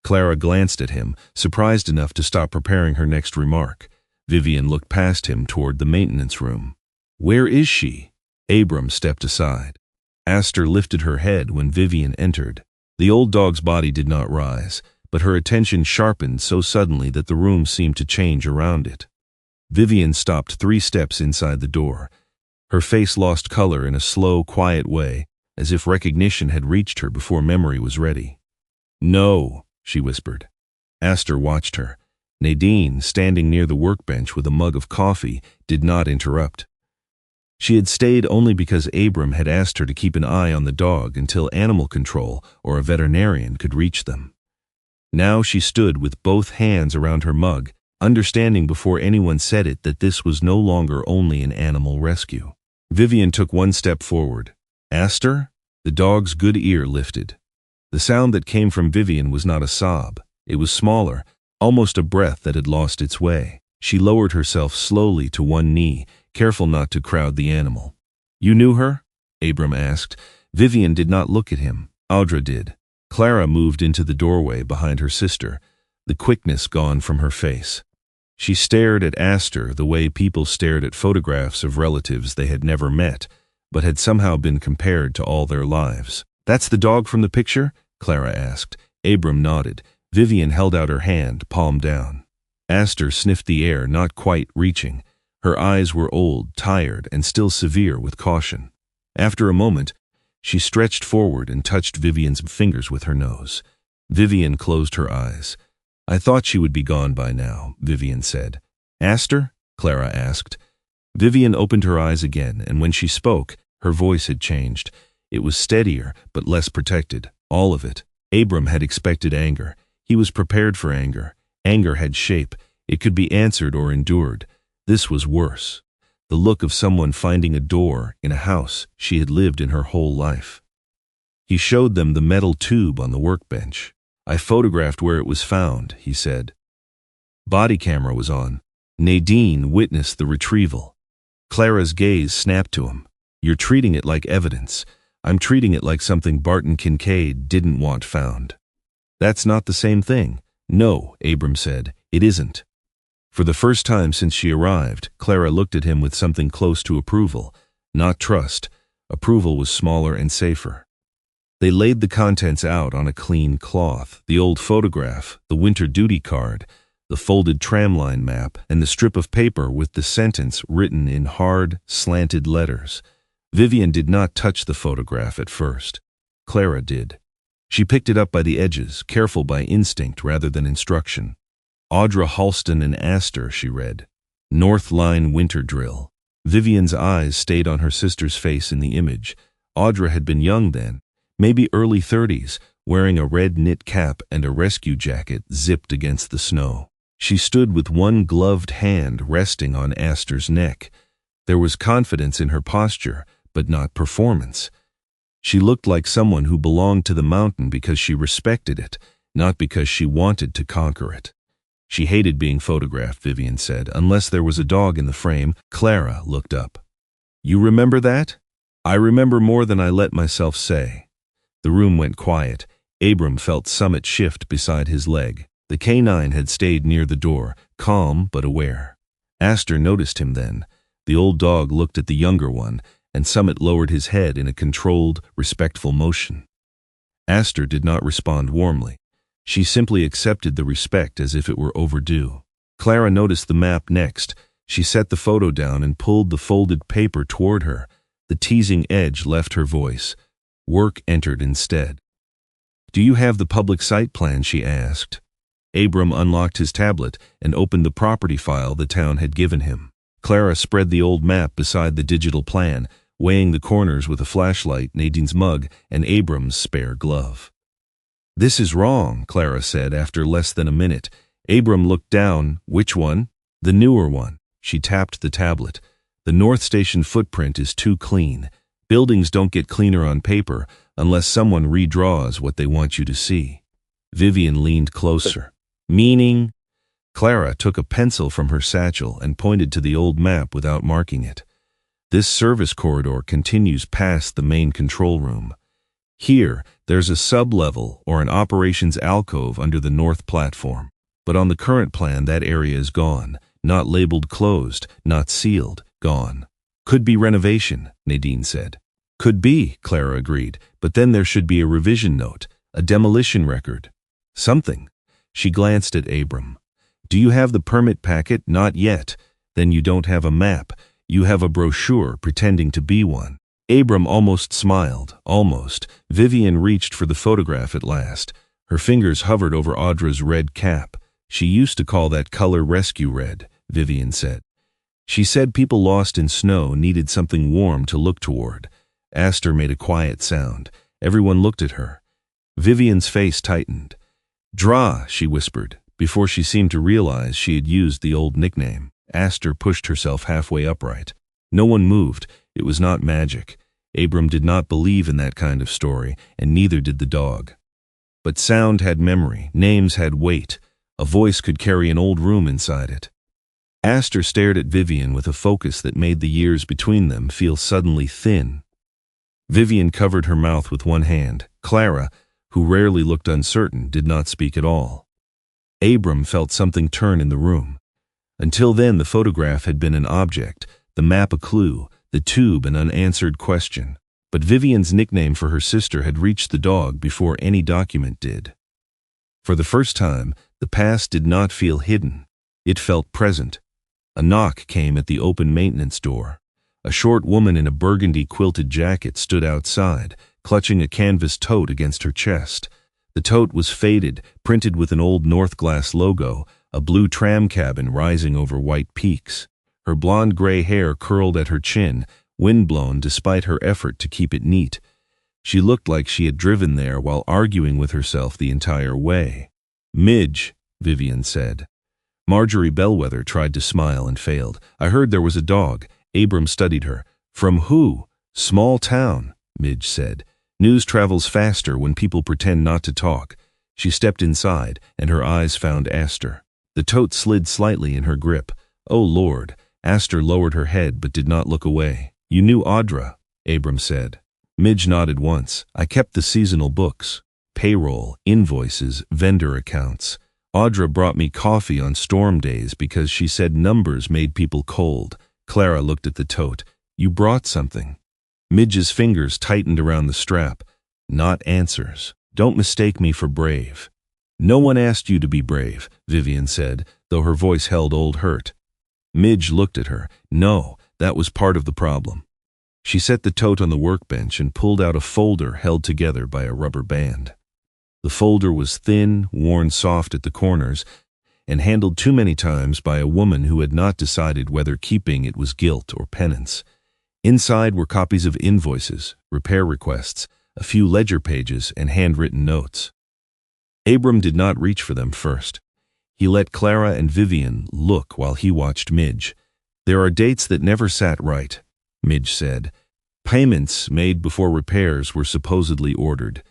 Clara glanced at him, surprised enough to stop preparing her next remark. Vivian looked past him toward the maintenance room. "Where is she?" Abram stepped aside. Aster lifted her head when Vivian entered. The old dog's body did not rise, but her attention sharpened so suddenly that the room seemed to change around it. Vivian stopped 3 steps inside the door. Her face lost color in a slow, quiet way, as if recognition had reached her before memory was ready. "No," she whispered. Aster watched her. Nadine, standing near the workbench with a mug of coffee, did not interrupt. She had stayed only because Abram had asked her to keep an eye on the dog until animal control or a veterinarian could reach them. Now she stood with both hands around her mug, understanding before anyone said it that this was no longer only an animal rescue. Vivian took 1 step forward. "Aster?" The dog's good ear lifted. The sound that came from Vivian was not a sob. It was smaller, almost a breath that had lost its way. She lowered herself slowly to one knee, careful not to crowd the animal. "You knew her?" Abram asked. Vivian did not look at him. Audra did. Clara moved into the doorway behind her sister, the quickness gone from her face. She stared at Aster the way people stared at photographs of relatives they had never met, but had somehow been compared to all their lives. "That's the dog from the picture?" Clara asked. Abram nodded. Vivian held out her hand, palm down. Aster sniffed the air, not quite reaching. Her eyes were old, tired, and still severe with caution. After a moment, she stretched forward and touched Vivian's fingers with her nose. Vivian closed her eyes. "I thought she would be gone by now," Vivian said. "Aster?" Clara asked. Vivian opened her eyes again, and when she spoke, her voice had changed. It was steadier, but less protected. All of it. Abram had expected anger. He was prepared for anger. Anger had shape. It could be answered or endured. This was worse. The look of someone finding a door in a house she had lived in her whole life. He showed them the metal tube on the workbench. "I photographed where it was found," he said. "Body camera was on." Nadine witnessed the retrieval. Clara's gaze snapped to him. "You're treating it like evidence. I'm treating it like something Barton Kincaid didn't want found." "That's not the same thing." "No," Abram said, "it isn't." For the first time since she arrived, Clara looked at him with something close to approval. Not trust. Approval was smaller and safer. They laid the contents out on a clean cloth: the old photograph, the winter duty card, the folded tramline map, and the strip of paper with the sentence written in hard, slanted letters. Vivian did not touch the photograph at first. Clara did. She picked it up by the edges, careful by instinct rather than instruction. "Audra Halston and Aster," she read. "North Line Winter Drill." Vivian's eyes stayed on her sister's face in the image. Audra had been young then, maybe early 30s, wearing a red knit cap and a rescue jacket zipped against the snow. She stood with one gloved hand resting on Aster's neck. There was confidence in her posture, but not performance. She looked like someone who belonged to the mountain because she respected it, not because she wanted to conquer it. She hated being photographed, Vivian said, unless there was a dog in the frame. Clara looked up. "You remember that?" "I remember more than I let myself say." The room went quiet. Abram felt Summit shift beside his leg. The canine had stayed near the door, calm but aware. Aster noticed him then. The old dog looked at the younger one, and Summit lowered his head in a controlled, respectful motion. Aster did not respond warmly. She simply accepted the respect as if it were overdue. Clara noticed the map next. She set the photo down and pulled the folded paper toward her. The teasing edge left her voice. Work entered instead. "Do you have the public site plan?" she asked. Abram unlocked his tablet and opened the property file the town had given him. Clara spread the old map beside the digital plan, weighing the corners with a flashlight, Nadine's mug, and Abram's spare glove. "This is wrong," Clara said after less than a minute. Abram looked down. "Which one?" "The newer one." She tapped the tablet. "The North Station footprint is too clean. Buildings don't get cleaner on paper unless someone redraws what they want you to see." Vivian leaned closer. "Meaning?" Clara took a pencil from her satchel and pointed to the old map without marking it. "This service corridor continues past the main control room. Here, there's a sub-level or an operations alcove under the north platform. But on the current plan, that area is gone. Not labeled closed, not sealed, gone." "Could be renovation," Nadine said. "Could be," Clara agreed, "but then there should be a revision note, a demolition record. Something." She glanced at Abram. "Do you have the permit packet?" "Not yet." "Then you don't have a map. You have a brochure pretending to be one." Abram almost smiled. Almost. Vivian reached for the photograph at last. Her fingers hovered over Audra's red cap. "She used to call that color rescue red," Vivian said. "She said people lost in snow needed something warm to look toward." Aster made a quiet sound. Everyone looked at her. Vivian's face tightened. "Draw," she whispered, before she seemed to realize she had used the old nickname. Aster pushed herself halfway upright. No one moved. It was not magic. Abram did not believe in that kind of story, and neither did the dog. But sound had memory, names had weight. A voice could carry an old room inside it. Aster stared at Vivian with a focus that made the years between them feel suddenly thin. Vivian covered her mouth with one hand. Clara, who rarely looked uncertain, did not speak at all. Abram felt something turn in the room. Until then, the photograph had been an object, the map a clue, the tube an unanswered question. But Vivian's nickname for her sister had reached the dog before any document did. For the first time, the past did not feel hidden. It felt present. A knock came at the open maintenance door. A short woman in a burgundy quilted jacket stood outside, clutching a canvas tote against her chest. The tote was faded, printed with an old Northglass logo, a blue tram cabin rising over white peaks. Her blonde-gray hair curled at her chin, windblown despite her effort to keep it neat. She looked like she had driven there while arguing with herself the entire way. "Midge," Vivian said. Marjorie Bellwether tried to smile and failed. "I heard there was a dog." Abram studied her. "From who?" "Small town," Midge said. "News travels faster when people pretend not to talk." She stepped inside, and her eyes found Aster. The tote slid slightly in her grip. "Oh, Lord." Aster lowered her head but did not look away. "You knew Audra," Abram said. Midge nodded once. "I kept the seasonal books. Payroll, invoices, vendor accounts. Audra brought me coffee on storm days because she said numbers made people cold." Clara looked at the tote. "You brought something." Midge's fingers tightened around the strap. "Not answers. Don't mistake me for brave." "No one asked you to be brave," Vivian said, though her voice held old hurt. Midge looked at her. "No, that was part of the problem." She set the tote on the workbench and pulled out a folder held together by a rubber band. The folder was thin, worn soft at the corners, and handled too many times by a woman who had not decided whether keeping it was guilt or penance. Inside were copies of invoices, repair requests, a few ledger pages, and handwritten notes. Abram did not reach for them first. He let Clara and Vivian look while he watched Midge. "There are dates that never sat right," Midge said. "Payments made before repairs were supposedly ordered.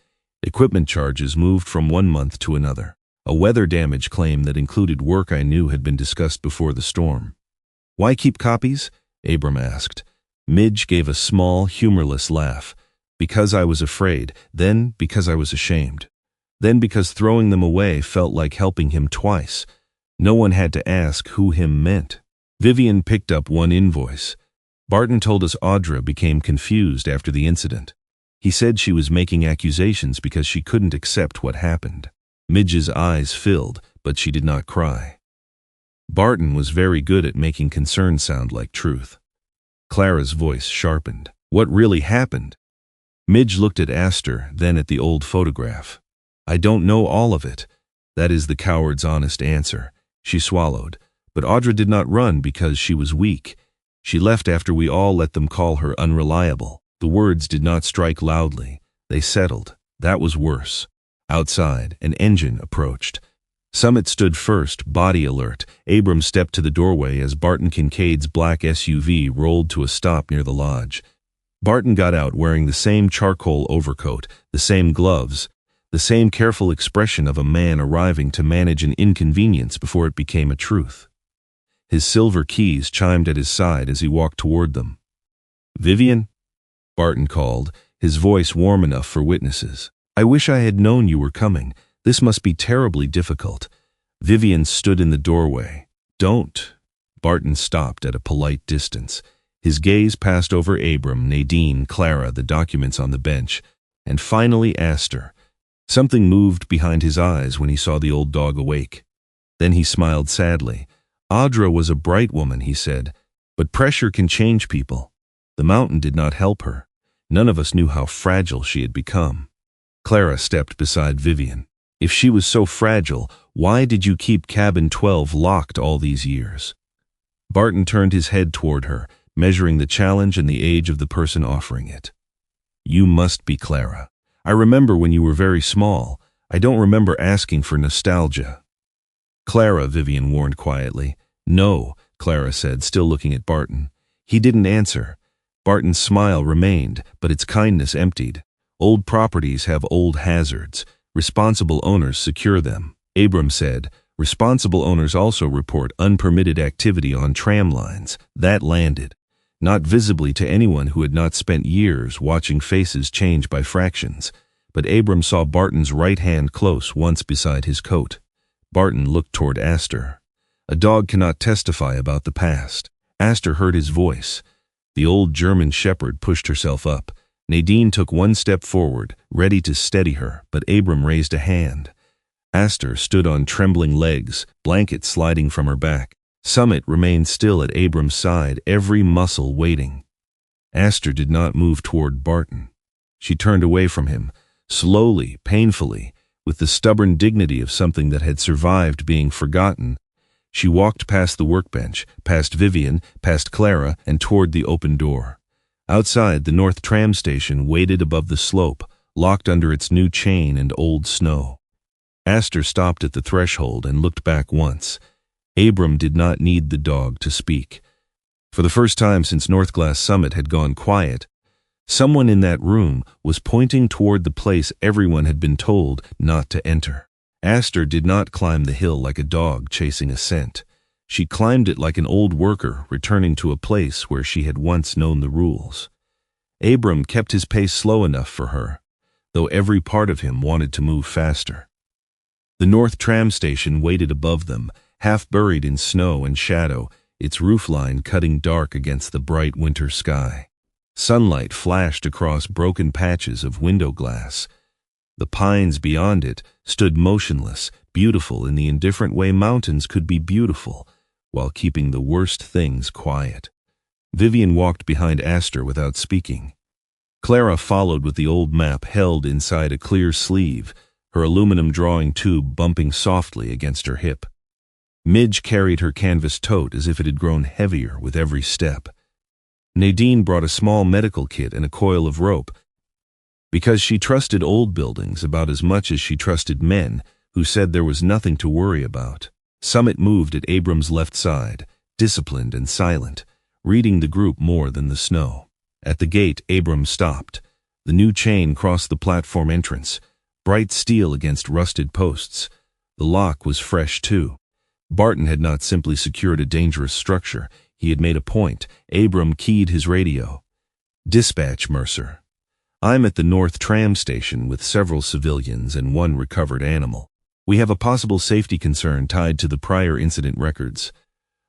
Equipment charges moved from one month to another. A weather damage claim that included work I knew had been discussed before the storm." "Why keep copies?" Abram asked. Midge gave a small, humorless laugh. "Because I was afraid, then because I was ashamed. Then because throwing them away felt like helping him twice. No one had to ask who him meant." Vivian picked up one invoice. "Barton told us Audra became confused after the incident. He said she was making accusations because she couldn't accept what happened." Midge's eyes filled, but she did not cry. "Barton was very good at making concern sound like truth." Clara's voice sharpened. "What really happened?" Midge looked at Aster, then at the old photograph. "I don't know all of it." That is the coward's honest answer. She swallowed. But Audra did not run because she was weak. She left after we all let them call her unreliable. The words did not strike loudly. They settled. That was worse. Outside, an engine approached. Summit stood first, body alert. Abram stepped to the doorway as Barton Kincaid's black SUV rolled to a stop near the lodge. Barton got out wearing the same charcoal overcoat, the same gloves, the same careful expression of a man arriving to manage an inconvenience before it became a truth. His silver keys chimed at his side as he walked toward them. "Vivian?" Barton called, his voice warm enough for witnesses. "I wish I had known you were coming. This must be terribly difficult." Vivian stood in the doorway. "Don't." Barton stopped at a polite distance. His gaze passed over Abram, Nadine, Clara, the documents on the bench, and finally Aster. Something moved behind his eyes when he saw the old dog awake. Then he smiled sadly. "Audra was a bright woman," he said, "but pressure can change people. The mountain did not help her. None of us knew how fragile she had become." Clara stepped beside Vivian. "If she was so fragile, why did you keep cabin 12 locked all these years?" Barton turned his head toward her, measuring the challenge and the age of the person offering it. "You must be Clara. I remember when you were very small. I don't remember asking for nostalgia." "Clara," Vivian warned quietly. "No," Clara said, still looking at Barton. He didn't answer. Barton's smile remained, but its kindness emptied. "Old properties have old hazards. Responsible owners secure them." Abram said, "Responsible owners also report unpermitted activity on tram lines." That landed. Not visibly to anyone who had not spent years watching faces change by fractions, but Abram saw Barton's right hand close once beside his coat. Barton looked toward Aster. "A dog cannot testify about the past." Aster heard his voice. The old German shepherd pushed herself up. Nadine took one step forward, ready to steady her, but Abram raised a hand. Aster stood on trembling legs, blanket sliding from her back. Summit remained still at Abram's side, every muscle waiting. Aster did not move toward Barton. She turned away from him, slowly, painfully, with the stubborn dignity of something that had survived being forgotten. She walked past the workbench, past Vivian, past Clara, and toward the open door. Outside, the North Tram station waited above the slope, locked under its new chain and old snow. Aster stopped at the threshold and looked back once. Abram did not need the dog to speak. For the first time since Northglass Summit had gone quiet, someone in that room was pointing toward the place everyone had been told not to enter. Aster did not climb the hill like a dog chasing a scent. She climbed it like an old worker returning to a place where she had once known the rules. Abram kept his pace slow enough for her, though every part of him wanted to move faster. The North Tram station waited above them, half buried in snow and shadow, its roofline cutting dark against the bright winter sky. Sunlight flashed across broken patches of window glass. The pines beyond it stood motionless, beautiful in the indifferent way mountains could be beautiful, while keeping the worst things quiet. Vivian walked behind Aster without speaking. Clara followed with the old map held inside a clear sleeve, her aluminum drawing tube bumping softly against her hip. Midge carried her canvas tote as if it had grown heavier with every step. Nadine brought a small medical kit and a coil of rope, because she trusted old buildings about as much as she trusted men who said there was nothing to worry about. Summit moved at Abram's left side, disciplined and silent, reading the group more than the snow. At the gate, Abram stopped. The new chain crossed the platform entrance, bright steel against rusted posts. The lock was fresh, too. Barton had not simply secured a dangerous structure. He had made a point. Abram keyed his radio. "Dispatch, Mercer. I'm at the North Tram station with several civilians and one recovered animal. We have a possible safety concern tied to the prior incident records.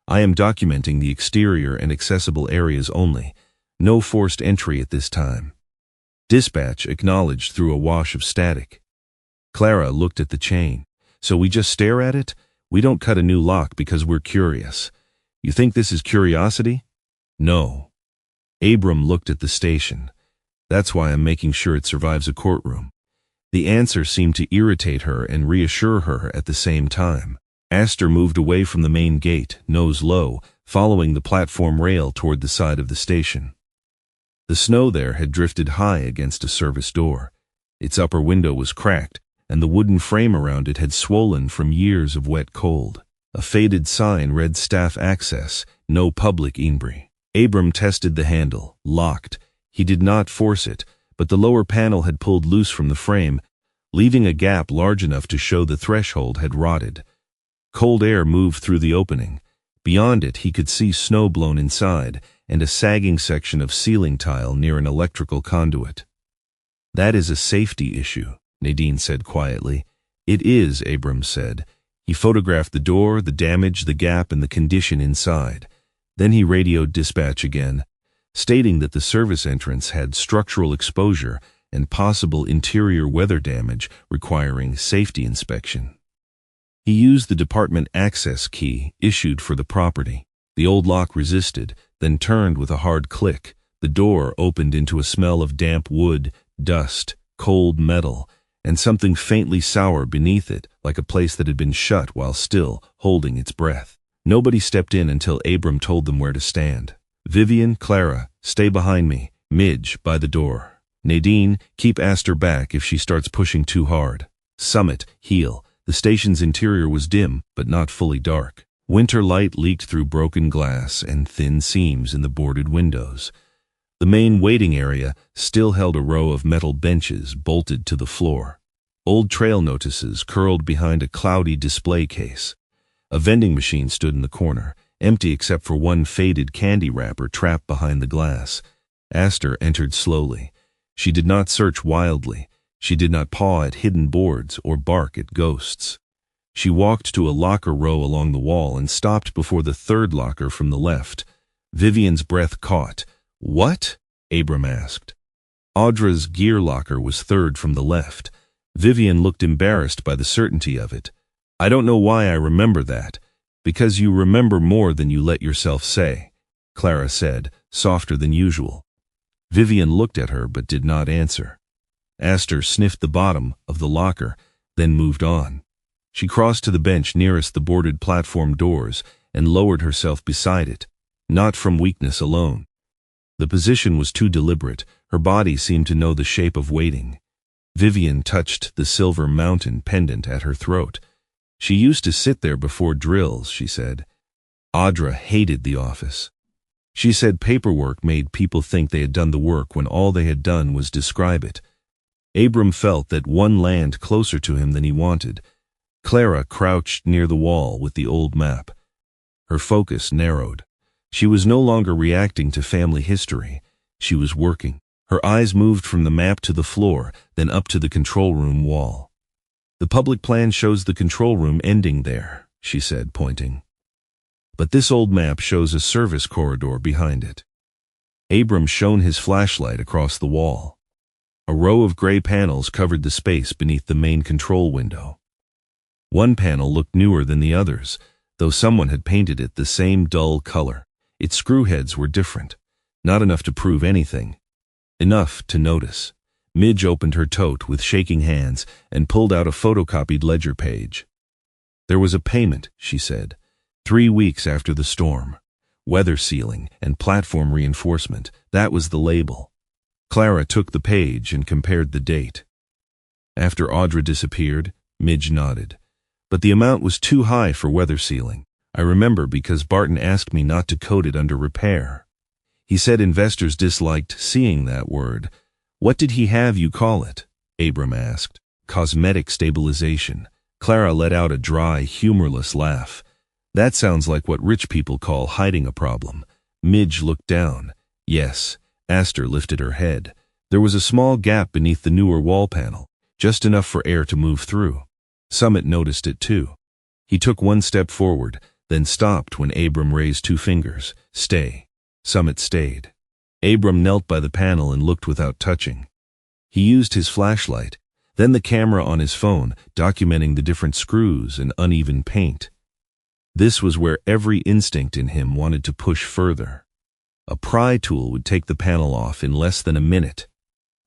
I am documenting the exterior and accessible areas only. No forced entry at this time." Dispatch acknowledged through a wash of static. Clara looked at the chain. "So we just stare at it? We don't cut a new lock because we're curious. You think this is curiosity?" "No." Abram looked at the station. "That's why I'm making sure it survives a courtroom." The answer seemed to irritate her and reassure her at the same time. Aster moved away from the main gate, nose low, following the platform rail toward the side of the station. The snow there had drifted high against a service door. Its upper window was cracked, and the wooden frame around it had swollen from years of wet cold. A faded sign read "Staff Access, No Public Entry." Abram tested the handle, locked. He did not force it, but the lower panel had pulled loose from the frame, leaving a gap large enough to show the threshold had rotted. Cold air moved through the opening. Beyond it, he could see snow blown inside, and a sagging section of ceiling tile near an electrical conduit. "That is a safety issue," Nadine said quietly. "It is," Abram said. He photographed the door, the damage, the gap, and the condition inside. Then he radioed dispatch again, stating that the service entrance had structural exposure and possible interior weather damage requiring safety inspection. He used the department access key issued for the property. The old lock resisted, then turned with a hard click. The door opened into a smell of damp wood, dust, cold metal, and something faintly sour beneath it, like a place that had been shut while still holding its breath. Nobody stepped in until Abram told them where to stand. "Vivian, Clara, stay behind me. Midge, by the door. Nadine, keep Aster back if she starts pushing too hard. Summit, heel." The station's interior was dim, but not fully dark. Winter light leaked through broken glass and thin seams in the boarded windows. The main waiting area still held a row of metal benches bolted to the floor. Old trail notices curled behind a cloudy display case. A vending machine stood in the corner, empty except for one faded candy wrapper trapped behind the glass. Aster entered slowly. She did not search wildly. She did not paw at hidden boards or bark at ghosts. She walked to a locker row along the wall and stopped before the third locker from the left. Vivian's breath caught. "What?" Abram asked. Audra's gear locker was third from the left. Vivian looked embarrassed by the certainty of it. "I don't know why I remember that. Because you remember more than you let yourself say," Clara said, softer than usual. Vivian looked at her but did not answer. Aster sniffed the bottom of the locker, then moved on. She crossed to the bench nearest the boarded platform doors and lowered herself beside it, not from weakness alone. The position was too deliberate. Her body seemed to know the shape of waiting. Vivian touched the silver mountain pendant at her throat. "She used to sit there before drills," she said. Audra hated the office. She said paperwork made people think they had done the work when all they had done was describe it. Abram felt that one landed closer to him than he wanted. Clara crouched near the wall with the old map. Her focus narrowed. She was no longer reacting to family history. She was working. Her eyes moved from the map to the floor, then up to the control room wall. "The public plan shows the control room ending there," she said, pointing. "But this old map shows a service corridor behind it." Abram shone his flashlight across the wall. A row of gray panels covered the space beneath the main control window. One panel looked newer than the others, though someone had painted it the same dull color. Its screw heads were different. Not enough to prove anything. Enough to notice. Midge opened her tote with shaking hands and pulled out a photocopied ledger page. "There was a payment," she said, 3 weeks after the storm. Weather sealing and platform reinforcement, that was the label. Clara took the page and compared the date. "After Audra disappeared," Midge nodded. "But the amount was too high for weather sealing. I remember because Barton asked me not to code it under repair. He said investors disliked seeing that word." "What did he have you call it?" Abram asked. "Cosmetic stabilization." Clara let out a dry, humorless laugh. "That sounds like what rich people call hiding a problem." Midge looked down. "Yes." Aster lifted her head. There was a small gap beneath the newer wall panel, just enough for air to move through. Summit noticed it too. He took one step forward, then stopped when Abram raised 2 fingers. "Stay." Summit stayed. Abram knelt by the panel and looked without touching. He used his flashlight, then the camera on his phone, documenting the different screws and uneven paint. This was where every instinct in him wanted to push further. A pry tool would take the panel off in less than a minute.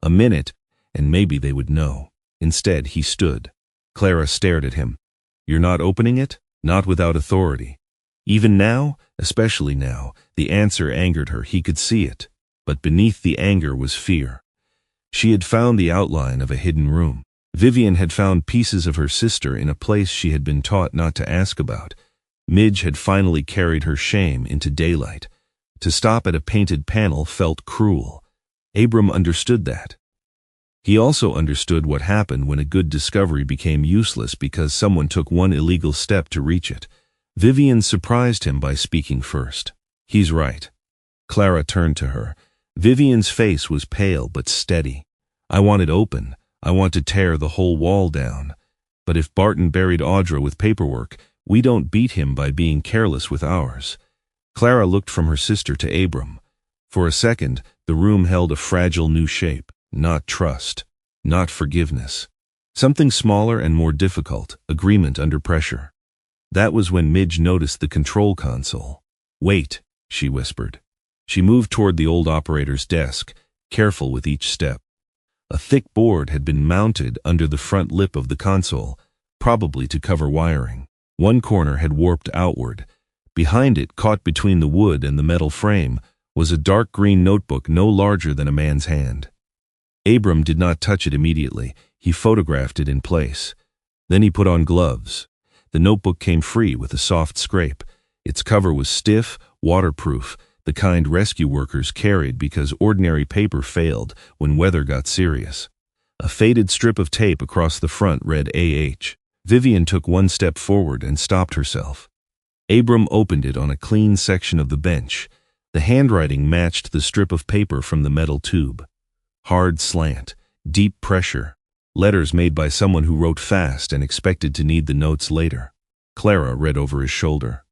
A minute, and maybe they would know. Instead, he stood. Clara stared at him. "You're not opening it?" "Not without authority." Even now, especially now, the answer angered her. He could see it. But beneath the anger was fear. She had found the outline of a hidden room. Vivian had found pieces of her sister in a place she had been taught not to ask about. Midge had finally carried her shame into daylight. To stop at a painted panel felt cruel. Abram understood that. He also understood what happened when a good discovery became useless because someone took one illegal step to reach it. Vivian surprised him by speaking first. "He's right." Clara turned to her. Vivian's face was pale but steady. "I want it open. I want to tear the whole wall down. But if Barton buried Audra with paperwork, we don't beat him by being careless with ours." Clara looked from her sister to Abram. For a second, the room held a fragile new shape. Not trust. Not forgiveness. Something smaller and more difficult, agreement under pressure. That was when Midge noticed the control console. "Wait," she whispered. She moved toward the old operator's desk, careful with each step. A thick board had been mounted under the front lip of the console, probably to cover wiring. One corner had warped outward. Behind it, caught between the wood and the metal frame, was a dark green notebook no larger than a man's hand. Abram did not touch it immediately. He photographed it in place. Then he put on gloves. The notebook came free with a soft scrape. Its cover was stiff, waterproof, the kind rescue workers carried because ordinary paper failed when weather got serious. A faded strip of tape across the front read AH. Vivian took one step forward and stopped herself. Abram opened it on a clean section of the bench. The handwriting matched the strip of paper from the metal tube. Hard slant, deep pressure, letters made by someone who wrote fast and expected to need the notes later. Clara read over his shoulder.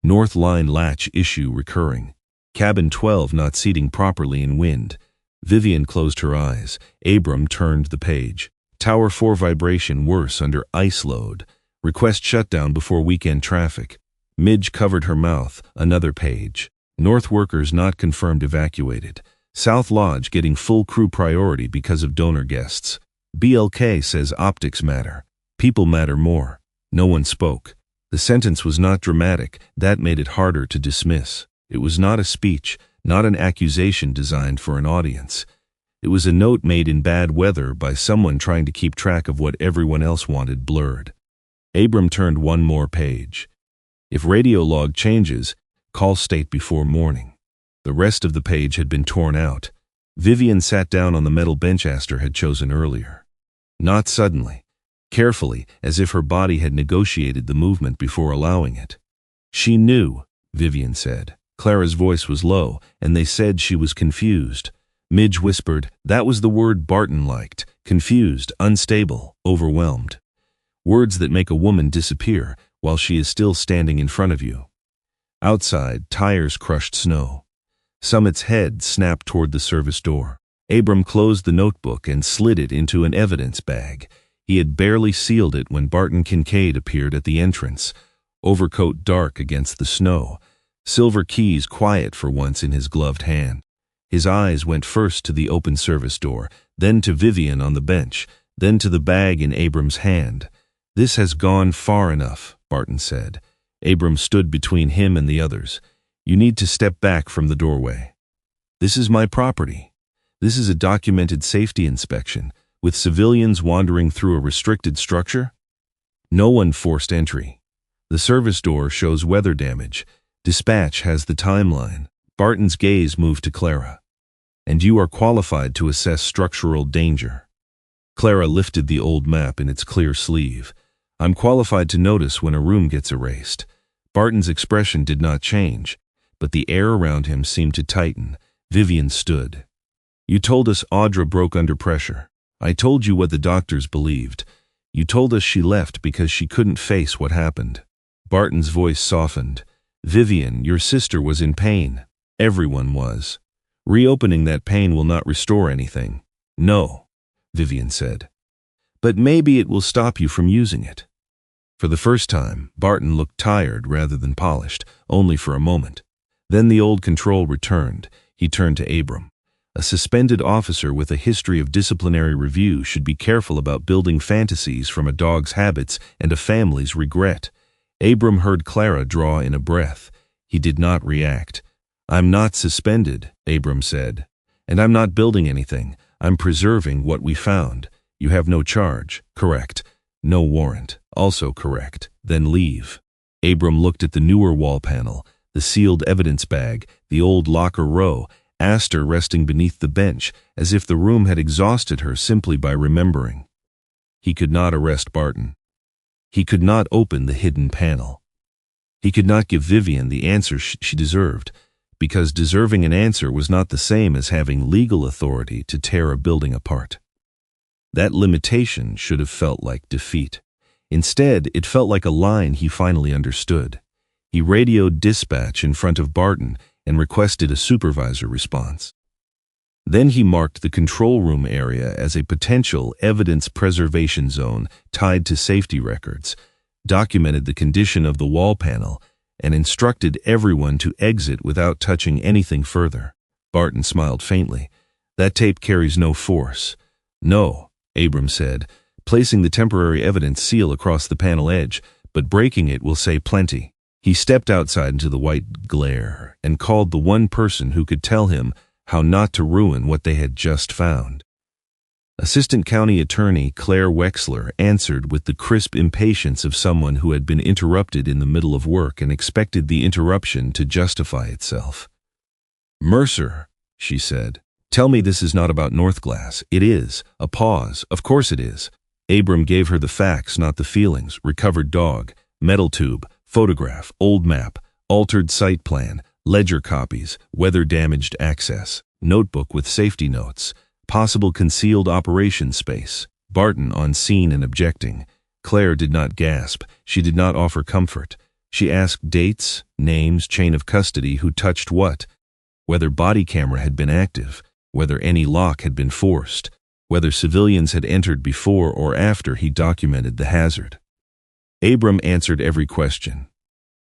North line latch issue recurring. Cabin 12 not seating properly in wind. Vivian closed her eyes. Abram turned the page. Tower 4 vibration worse under ice load. Request shutdown before weekend traffic. Midge covered her mouth. Another page. North workers not confirmed evacuated. South Lodge getting full crew priority because of donor guests. BLK says optics matter. People matter more. No one spoke. The sentence was not dramatic. That made it harder to dismiss. It was not a speech, not an accusation designed for an audience. It was a note made in bad weather by someone trying to keep track of what everyone else wanted blurred. Abram turned one more page. If radio log changes, call state before morning. The rest of the page had been torn out. Vivian sat down on the metal bench Aster had chosen earlier. Not suddenly. Carefully, as if her body had negotiated the movement before allowing it. She knew Vivian said. Clara's voice was low, and they said she was confused. Midge whispered, "That was the word Barton liked. Confused, unstable, overwhelmed. Words that make a woman disappear while she is still standing in front of you." Outside, tires crushed snow. Summit's head snapped toward the service door. Abram closed the notebook and slid it into an evidence bag. He had barely sealed it when Barton Kincaid appeared at the entrance, overcoat dark against the snow, silver keys quiet for once in his gloved hand. His eyes went first to the open service door, then to Vivian on the bench, then to the bag in Abram's hand. "This has gone far enough," Barton said. Abram stood between him and the others. "You need to step back from the doorway. This is my property. This is a documented safety inspection, with civilians wandering through a restricted structure. No one forced entry. The service door shows weather damage. Dispatch has the timeline." Barton's gaze moved to Clara. "And you are qualified to assess structural danger." Clara lifted the old map in its clear sleeve. "I'm qualified to notice when a room gets erased." Barton's expression did not change, but the air around him seemed to tighten. Vivian stood. "You told us Audra broke under pressure. I told you what the doctors believed. You told us she left because she couldn't face what happened." Barton's voice softened. "Vivian, your sister was in pain. Everyone was. Reopening that pain will not restore anything." "No," Vivian said. "But maybe it will stop you from using it." For the first time, Barton looked tired rather than polished, only for a moment. Then the old control returned. He turned to Abram. "A suspended officer with a history of disciplinary review should be careful about building fantasies from a dog's habits and a family's regret." Abram heard Clara draw in a breath. He did not react. "I'm not suspended," Abram said. "And I'm not building anything. I'm preserving what we found. You have no charge, correct? No warrant, also correct. Then leave." Abram looked at the newer wall panel, the sealed evidence bag, the old locker row, Aster resting beneath the bench, as if the room had exhausted her simply by remembering. He could not arrest Barton. He could not open the hidden panel. He could not give Vivian the answer she deserved, because deserving an answer was not the same as having legal authority to tear a building apart. That limitation should have felt like defeat. Instead, it felt like a line he finally understood. He radioed dispatch in front of Barton and requested a supervisor response. Then he marked the control room area as a potential evidence preservation zone tied to safety records, documented the condition of the wall panel, and instructed everyone to exit without touching anything further. Barton smiled faintly. "That tape carries no force." "No," Abram said, placing the temporary evidence seal across the panel edge, "but breaking it will say plenty." He stepped outside into the white glare and called the one person who could tell him how not to ruin what they had just found. Assistant County Attorney Claire Wexler answered with the crisp impatience of someone who had been interrupted in the middle of work and expected the interruption to justify itself. "Mercer," she said, "tell me this is not about Northglass." "It is." A pause. "Of course it is." Abram gave her the facts, not the feelings. Recovered dog, metal tube, photograph, old map, altered site plan, ledger copies, weather-damaged access, notebook with safety notes, possible concealed operation space. Barton on scene and objecting. Claire did not gasp. She did not offer comfort. She asked dates, names, chain of custody, who touched what, whether body camera had been active, whether any lock had been forced, whether civilians had entered before or after he documented the hazard. Abram answered every question.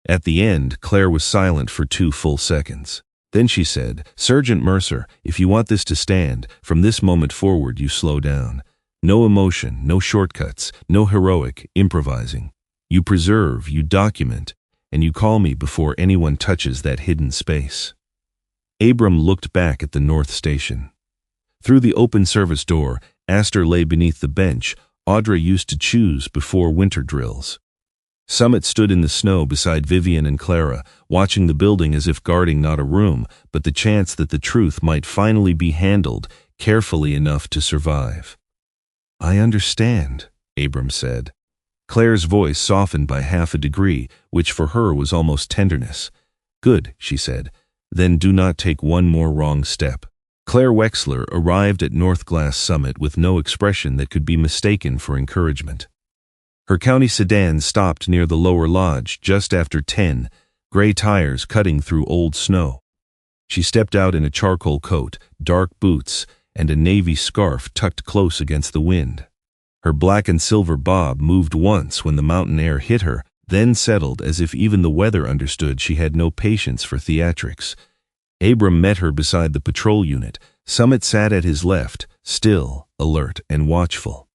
At the end, Claire was silent for 2 full seconds. Then she said, "Sergeant Mercer, if you want this to stand, from this moment forward you slow down. No emotion, no shortcuts, no heroic improvising. You preserve, you document, and you call me before anyone touches that hidden space." Abram looked back at the North Station. Through the open service door, Aster lay beneath the bench Audra used to choose before winter drills. Summit stood in the snow beside Vivian and Clara, watching the building as if guarding not a room, but the chance that the truth might finally be handled carefully enough to survive. "I understand," Abram said. Claire's voice softened by half a degree, which for her was almost tenderness. Good, she said. Then do not take one more wrong step. Claire Wexler arrived at Northglass Summit with no expression that could be mistaken for encouragement. Her county sedan stopped near the lower lodge just after 10, gray tires cutting through old snow. She stepped out in a charcoal coat, dark boots, and a navy scarf tucked close against the wind. Her black and silver bob moved once when the mountain air hit her, then settled as if even the weather understood she had no patience for theatrics. Abram met her beside the patrol unit. Summit sat at his left, still, alert, and watchful.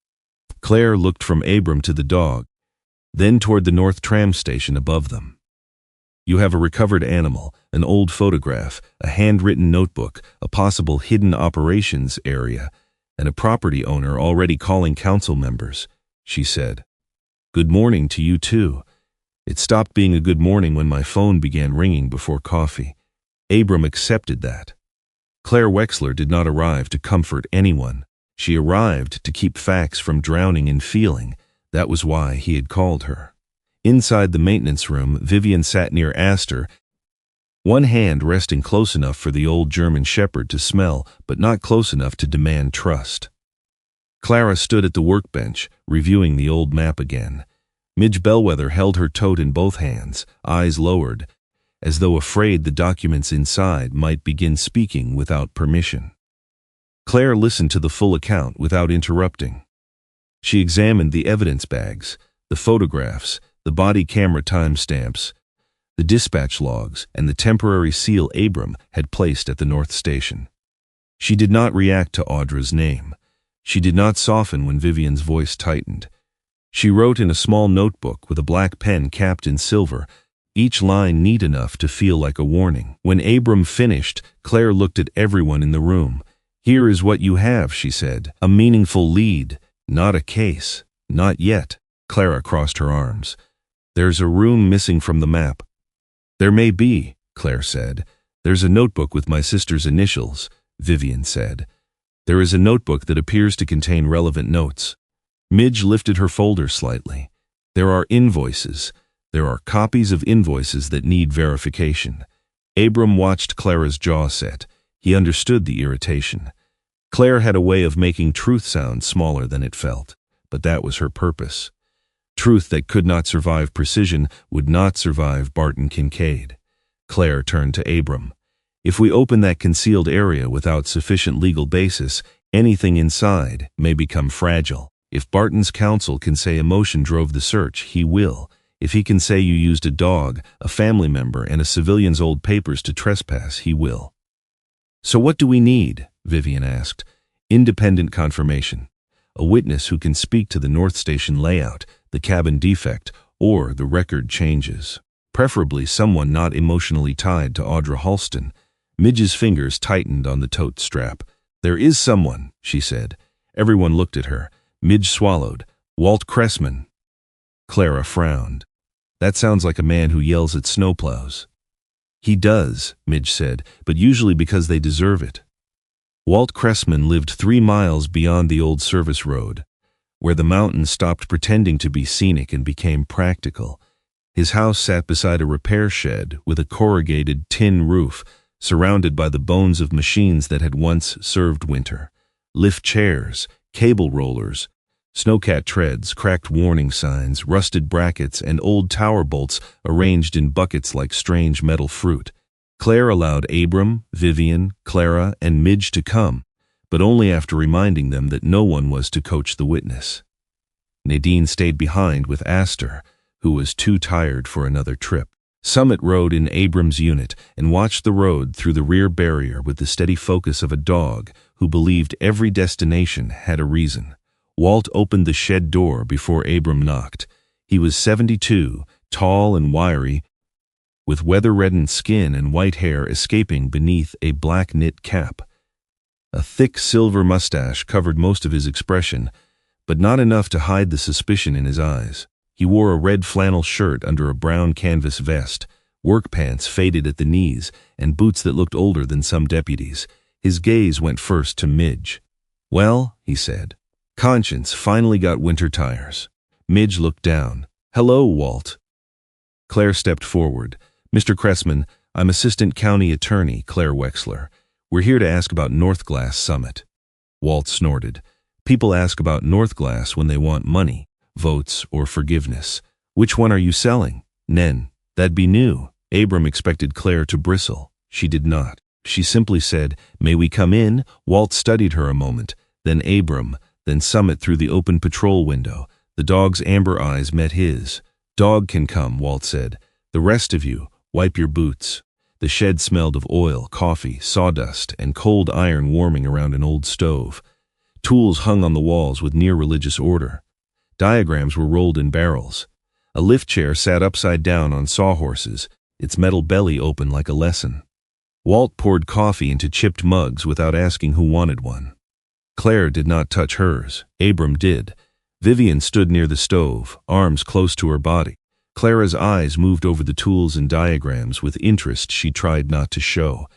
Claire looked from Abram to the dog, then toward the North Tram station above them. You have a recovered animal, an old photograph, a handwritten notebook, a possible hidden operations area, and a property owner already calling council members, she said. Good morning to you too. It stopped being a good morning when my phone began ringing before coffee. Abram accepted that. Claire Wexler did not arrive to comfort anyone. She arrived to keep facts from drowning in feeling. That was why he had called her. Inside the maintenance room, Vivian sat near Aster, one hand resting close enough for the old German shepherd to smell, but not close enough to demand trust. Clara stood at the workbench, reviewing the old map again. Midge Bellwether held her tote in both hands, eyes lowered, as though afraid the documents inside might begin speaking without permission. Claire listened to the full account without interrupting. She examined the evidence bags, the photographs, the body camera timestamps, the dispatch logs, and the temporary seal Abram had placed at the North Station. She did not react to Audra's name. She did not soften when Vivian's voice tightened. She wrote in a small notebook with a black pen capped in silver, each line neat enough to feel like a warning. When Abram finished, Claire looked at everyone in the room. Here is what you have, she said. A meaningful lead, not a case. Not yet. Clara crossed her arms. There's a room missing from the map. There may be, Claire said. There's a notebook with my sister's initials, Vivian said. There is a notebook that appears to contain relevant notes. Midge lifted her folder slightly. There are invoices. There are copies of invoices that need verification. Abram watched Clara's jaw set. He understood the irritation. Claire had a way of making truth sound smaller than it felt, but that was her purpose. Truth that could not survive precision would not survive Barton Kincaid. Claire turned to Abram. If we open that concealed area without sufficient legal basis, anything inside may become fragile. If Barton's counsel can say emotion drove the search, he will. If he can say you used a dog, a family member, and a civilian's old papers to trespass, he will. So what do we need? Vivian asked. Independent confirmation. A witness who can speak to the North Station layout, the cabin defect, or the record changes. Preferably someone not emotionally tied to Audra Halston. Midge's fingers tightened on the tote strap. There is someone, she said. Everyone looked at her. Midge swallowed. Walt Cressman. Clara frowned. That sounds like a man who yells at snowplows. He does, Midge said, but usually because they deserve it. Walt Cressman lived 3 miles beyond the old service road, where the mountain stopped pretending to be scenic and became practical. His house sat beside a repair shed with a corrugated tin roof, surrounded by the bones of machines that had once served winter. Lift chairs, cable rollers, snowcat treads, cracked warning signs, rusted brackets, and old tower bolts arranged in buckets like strange metal fruit. Claire allowed Abram, Vivian, Clara, and Midge to come, but only after reminding them that no one was to coach the witness. Nadine stayed behind with Aster, who was too tired for another trip. Summit rode in Abram's unit and watched the road through the rear barrier with the steady focus of a dog who believed every destination had a reason. Walt opened the shed door before Abram knocked. He was 72, tall and wiry, with weather-reddened skin and white hair escaping beneath a black knit cap. A thick silver mustache covered most of his expression, but not enough to hide the suspicion in his eyes. He wore a red flannel shirt under a brown canvas vest, work pants faded at the knees, and boots that looked older than some deputies. His gaze went first to Midge. Well, he said. Conscience finally got winter tires. Midge looked down. Hello, Walt. Claire stepped forward. Mr. Cressman, I'm Assistant County Attorney Claire Wexler. We're here to ask about Northglass Summit. Walt snorted. People ask about Northglass when they want money, votes, or forgiveness. Which one are you selling? Nen. That'd be new. Abram expected Claire to bristle. She did not. She simply said, "May we come in?" Walt studied her a moment, then Abram, then Summit through the open patrol window. The dog's amber eyes met his. "Dog can come," Walt said. "The rest of you, wipe your boots." The shed smelled of oil, coffee, sawdust, and cold iron warming around an old stove. Tools hung on the walls with near-religious order. Diagrams were rolled in barrels. A lift chair sat upside down on sawhorses, its metal belly open like a lesson. Walt poured coffee into chipped mugs without asking who wanted one. Claire did not touch hers. Abram did. Vivian stood near the stove, arms close to her body. Clara's eyes moved over the tools and diagrams with interest she tried not to show.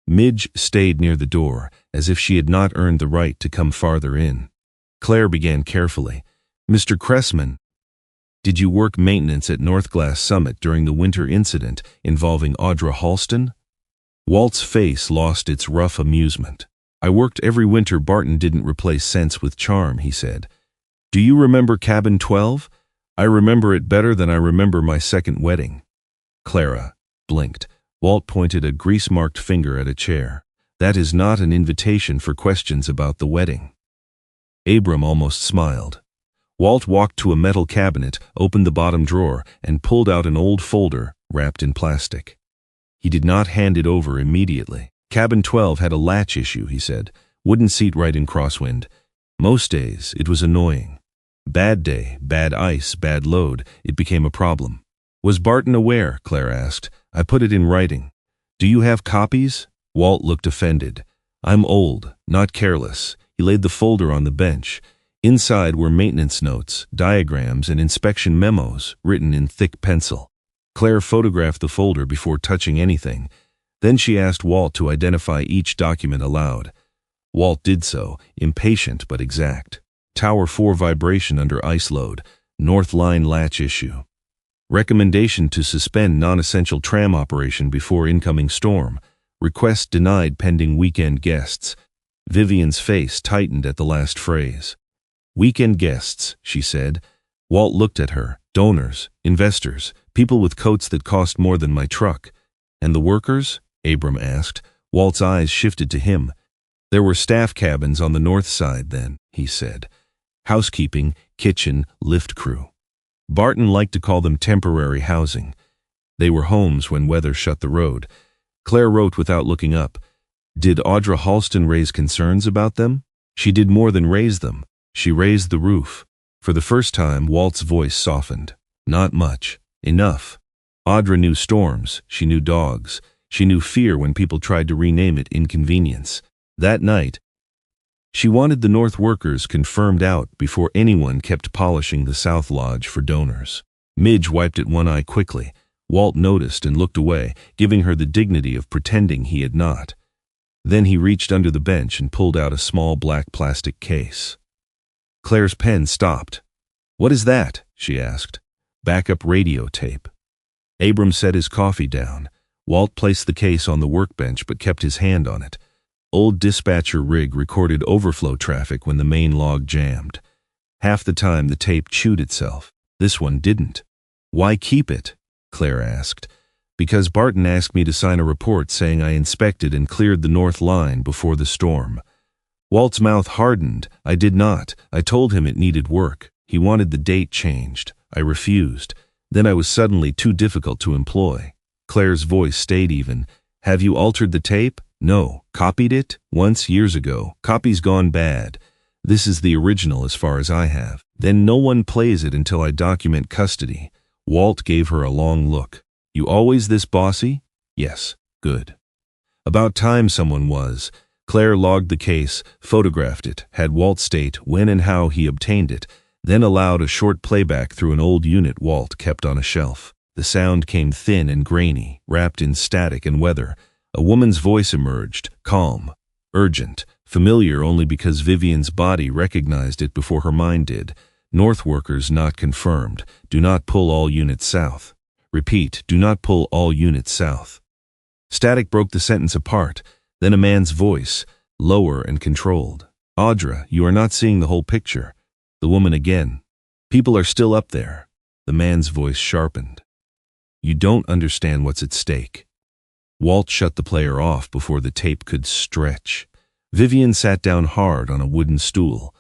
Midge stayed near the door, as if she had not earned the right to come farther in. Claire began carefully. "Mr. Cressman, did you work maintenance at Northglass Summit during the winter incident involving Audra Halston?" Walt's face lost its rough amusement. "I worked every winter Barton didn't replace sense with charm," he said. "Do you remember Cabin 12? I remember it better than I remember my second wedding." Clara blinked. Walt pointed a grease-marked finger at a chair. "That is not an invitation for questions about the wedding." Abram almost smiled. Walt walked to a metal cabinet, opened the bottom drawer, and pulled out an old folder wrapped in plastic. He did not hand it over immediately. "Cabin 12 had a latch issue," he said. "Wouldn't seat right in crosswind. Most days, it was annoying. Bad day, bad ice, bad load, it became a problem." "Was Barton aware?" Claire asked. "I put it in writing." "Do you have copies?" Walt looked offended. "I'm old, not careless." He laid the folder on the bench. Inside were maintenance notes, diagrams, and inspection memos written in thick pencil. Claire photographed the folder before touching anything. Then she asked Walt to identify each document aloud. Walt did so, impatient but exact. Tower 4 vibration under ice load, North Line latch issue. Recommendation to suspend non-essential tram operation before incoming storm. Request denied pending weekend guests. Vivian's face tightened at the last phrase. "Weekend guests," she said. Walt looked at her. "Donors, investors, people with coats that cost more than my truck." "And the workers?" Abram asked. Walt's eyes shifted to him. "There were staff cabins on the north side then," he said. "Housekeeping, kitchen, lift crew. Barton liked to call them temporary housing. They were homes when weather shut the road." Claire wrote without looking up. "Did Audra Halston raise concerns about them?" "She did more than raise them. She raised the roof." For the first time, Walt's voice softened. "Not much. Enough. Audra knew storms. She knew dogs. She knew fear when people tried to rename it inconvenience. That night, she wanted the North workers confirmed out before anyone kept polishing the South Lodge for donors." Midge wiped at one eye quickly. Walt noticed and looked away, giving her the dignity of pretending he had not. Then he reached under the bench and pulled out a small black plastic case. Claire's pen stopped. "What is that?" she asked. "Backup radio tape." Abram set his coffee down. Walt placed the case on the workbench but kept his hand on it. Old dispatcher rig recorded overflow traffic when the main log jammed. Half the time the tape chewed itself. This one didn't. "Why keep it?" Claire asked. "Because Barton asked me to sign a report saying I inspected and cleared the North Line before the storm." Walt's mouth hardened. "I did not. I told him it needed work. He wanted the date changed. I refused. Then I was suddenly too difficult to employ." Claire's voice stayed even. "Have you altered the tape?" "No. Copied it? Once, years ago. Copy's gone bad. This is the original as far as I have. Then no one plays it until I document custody." Walt gave her a long look. "You always this bossy?" "Yes." "Good. About time someone was." Claire logged the case, photographed it, had Walt state when and how he obtained it, then allowed a short playback through an old unit Walt kept on a shelf. The sound came thin and grainy, wrapped in static and weather. A woman's voice emerged, calm, urgent, familiar only because Vivian's body recognized it before her mind did. "North workers not confirmed. Do not pull all units south. Repeat, do not pull all units south." Static broke the sentence apart, then a man's voice, lower and controlled. Audra, you are not seeing the whole picture. The woman again. People are still up there. The man's voice sharpened. You don't understand what's at stake. Walt shut the player off before the tape could stretch. Vivian sat down hard on a wooden stool.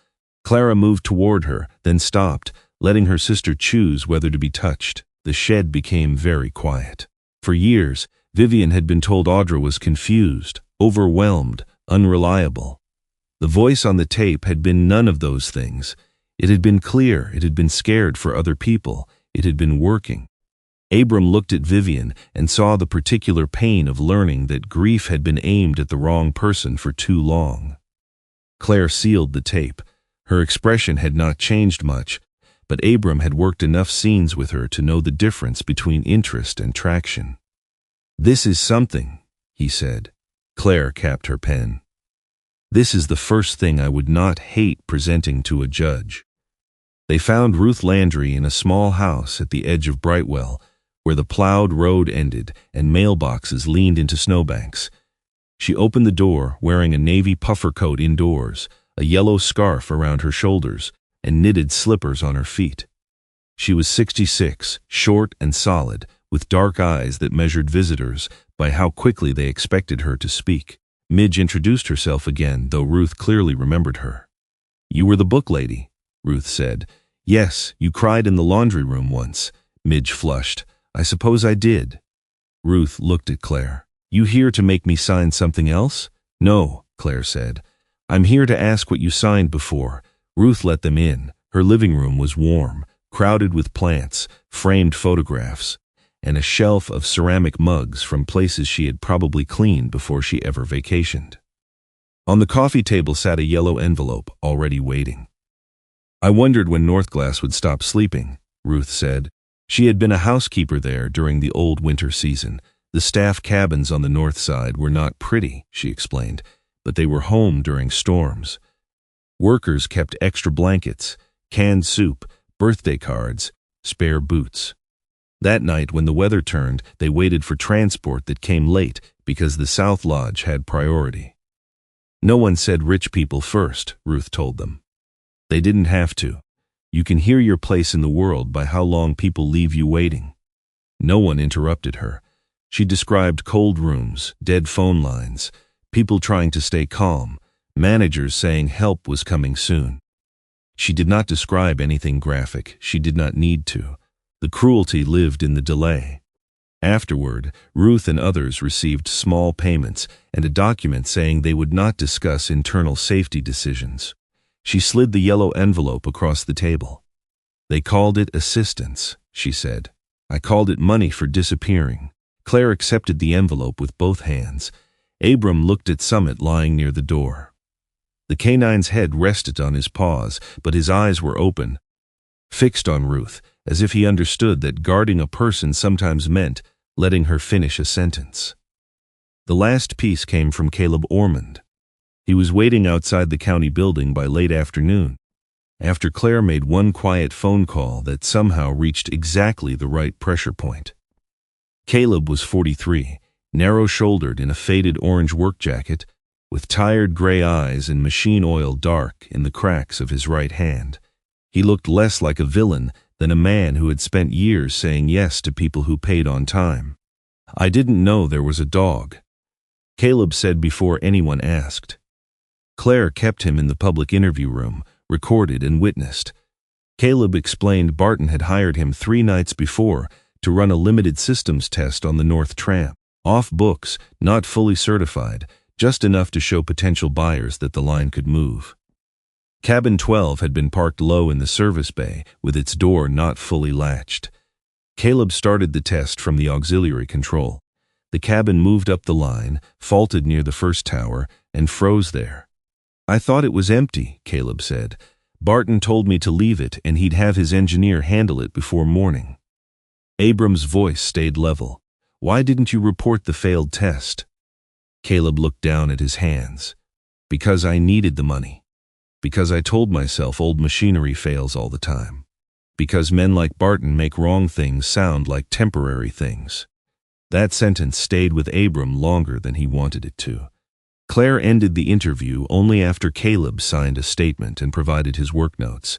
Clara moved toward her, then stopped, letting her sister choose whether to be touched. The shed became very quiet. For years, Vivian had been told Audra was confused, overwhelmed, unreliable. The voice on the tape had been none of those things. It had been clear, it had been scared for other people, it had been working. Abram looked at Vivian and saw the particular pain of learning that grief had been aimed at the wrong person for too long. Claire sealed the tape. Her expression had not changed much, but Abram had worked enough scenes with her to know the difference between interest and traction. This is something, he said. Claire capped her pen. This is the first thing I would not hate presenting to a judge. They found Ruth Landry in a small house at the edge of Brightwell, where the plowed road ended and mailboxes leaned into snowbanks. She opened the door, wearing a navy puffer coat indoors, a yellow scarf around her shoulders, and knitted slippers on her feet. She was 66, short and solid, with dark eyes that measured visitors by how quickly they expected her to speak. Midge introduced herself again, though Ruth clearly remembered her. You were the book lady, Ruth said. Yes, you cried in the laundry room once. Midge flushed. I suppose I did. Ruth looked at Claire. You here to make me sign something else? No, Claire said. I'm here to ask what you signed before. Ruth let them in. Her living room was warm, crowded with plants, framed photographs, and a shelf of ceramic mugs from places she had probably cleaned before she ever vacationed. On the coffee table sat a yellow envelope, already waiting. I wondered when Northglass would stop sleeping, Ruth said. She had been a housekeeper there during the old winter season. The staff cabins on the north side were not pretty, she explained, but they were home during storms. Workers kept extra blankets, canned soup, birthday cards, spare boots. That night, when the weather turned, they waited for transport that came late because the South Lodge had priority. No one said rich people first, Ruth told them. They didn't have to. You can hear your place in the world by how long people leave you waiting. No one interrupted her. She described cold rooms, dead phone lines, people trying to stay calm, managers saying help was coming soon. She did not describe anything graphic. She did not need to. The cruelty lived in the delay. Afterward, Ruth and others received small payments and a document saying they would not discuss internal safety decisions. She slid the yellow envelope across the table. They called it assistance, she said. I called it money for disappearing. Claire accepted the envelope with both hands. Abram looked at Summit lying near the door. The canine's head rested on his paws, but his eyes were open, fixed on Ruth, as if he understood that guarding a person sometimes meant letting her finish a sentence. The last piece came from Caleb Ormond. He was waiting outside the county building by late afternoon, after Claire made one quiet phone call that somehow reached exactly the right pressure point. Caleb was 43, narrow-shouldered in a faded orange work jacket, with tired gray eyes and machine oil dark in the cracks of his right hand. He looked less like a villain than a man who had spent years saying yes to people who paid on time. I didn't know there was a dog, Caleb said before anyone asked. Claire kept him in the public interview room, recorded and witnessed. Caleb explained Barton had hired him 3 nights before to run a limited systems test on the North Tram. Off books, not fully certified, just enough to show potential buyers that the line could move. Cabin 12 had been parked low in the service bay, with its door not fully latched. Caleb started the test from the auxiliary control. The cabin moved up the line, faulted near the first tower, and froze there. I thought it was empty, Caleb said. Barton told me to leave it and he'd have his engineer handle it before morning. Abram's voice stayed level. Why didn't you report the failed test? Caleb looked down at his hands. Because I needed the money. Because I told myself old machinery fails all the time. Because men like Barton make wrong things sound like temporary things. That sentence stayed with Abram longer than he wanted it to. Claire ended the interview only after Caleb signed a statement and provided his work notes.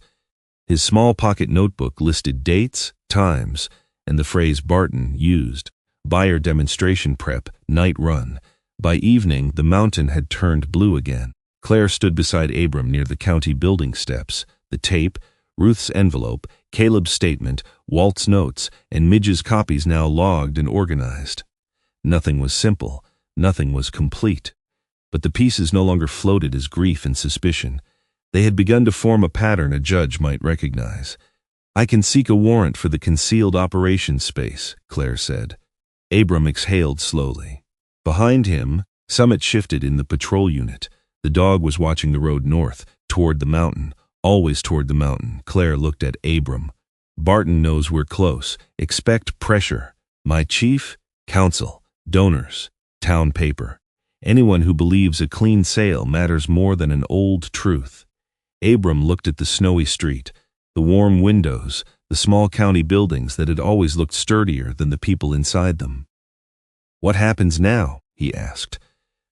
His small pocket notebook listed dates, times, and the phrase Barton used: buyer demonstration prep, night run. By evening, the mountain had turned blue again. Claire stood beside Abram near the county building steps. The tape, Ruth's envelope, Caleb's statement, Walt's notes, and Midge's copies now logged and organized. Nothing was simple, nothing was complete. But the pieces no longer floated as grief and suspicion. They had begun to form a pattern a judge might recognize. "I can seek a warrant for the concealed operations space," Claire said. Abram exhaled slowly. Behind him, Summit shifted in the patrol unit. The dog was watching the road north, toward the mountain, always toward the mountain. Claire looked at Abram. "Barton knows we're close. Expect pressure. My chief, council, donors, town paper. Anyone who believes a clean sale matters more than an old truth." Abram looked at the snowy street, the warm windows, the small county buildings that had always looked sturdier than the people inside them. "What happens now?" he asked.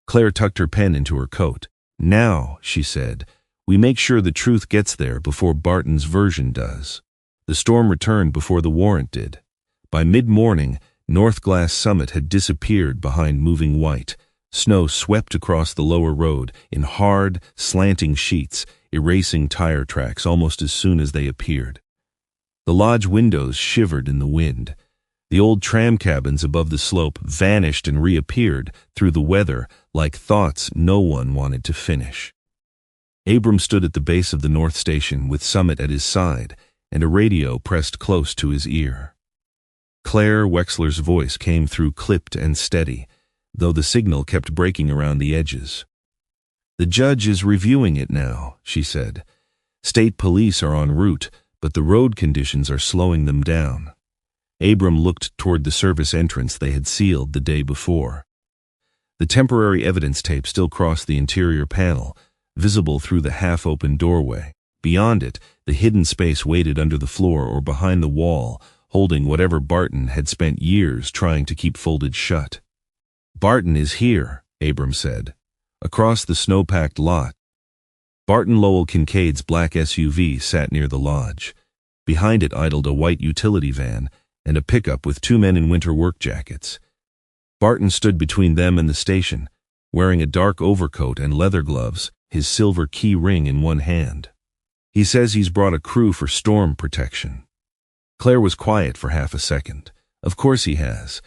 Claire tucked her pen into her coat. "Now," she said, "we make sure the truth gets there before Barton's version does." The storm returned before the warrant did. By mid-morning, Northglass Summit had disappeared behind moving white. Snow swept across the lower road in hard, slanting sheets, erasing tire tracks almost as soon as they appeared. The lodge windows shivered in the wind. The old tram cabins above the slope vanished and reappeared through the weather like thoughts no one wanted to finish. Abram stood at the base of the North Station with Summit at his side and a radio pressed close to his ear. Claire Wexler's voice came through clipped and steady, though the signal kept breaking around the edges. "The judge is reviewing it now," she said. "State police are en route, but the road conditions are slowing them down." Abram looked toward the service entrance they had sealed the day before. The temporary evidence tape still crossed the interior panel, visible through the half-open doorway. Beyond it, the hidden space waited under the floor or behind the wall, holding whatever Barton had spent years trying to keep folded shut. "Barton is here," Abram said. Across the snow-packed lot, Barton Lowell Kincaid's black SUV sat near the lodge. Behind it idled a white utility van and a pickup with two men in winter work jackets. Barton stood between them and the station, wearing a dark overcoat and leather gloves, his silver key ring in one hand. "He says he's brought a crew for storm protection." Claire was quiet for half a second. "Of course he has.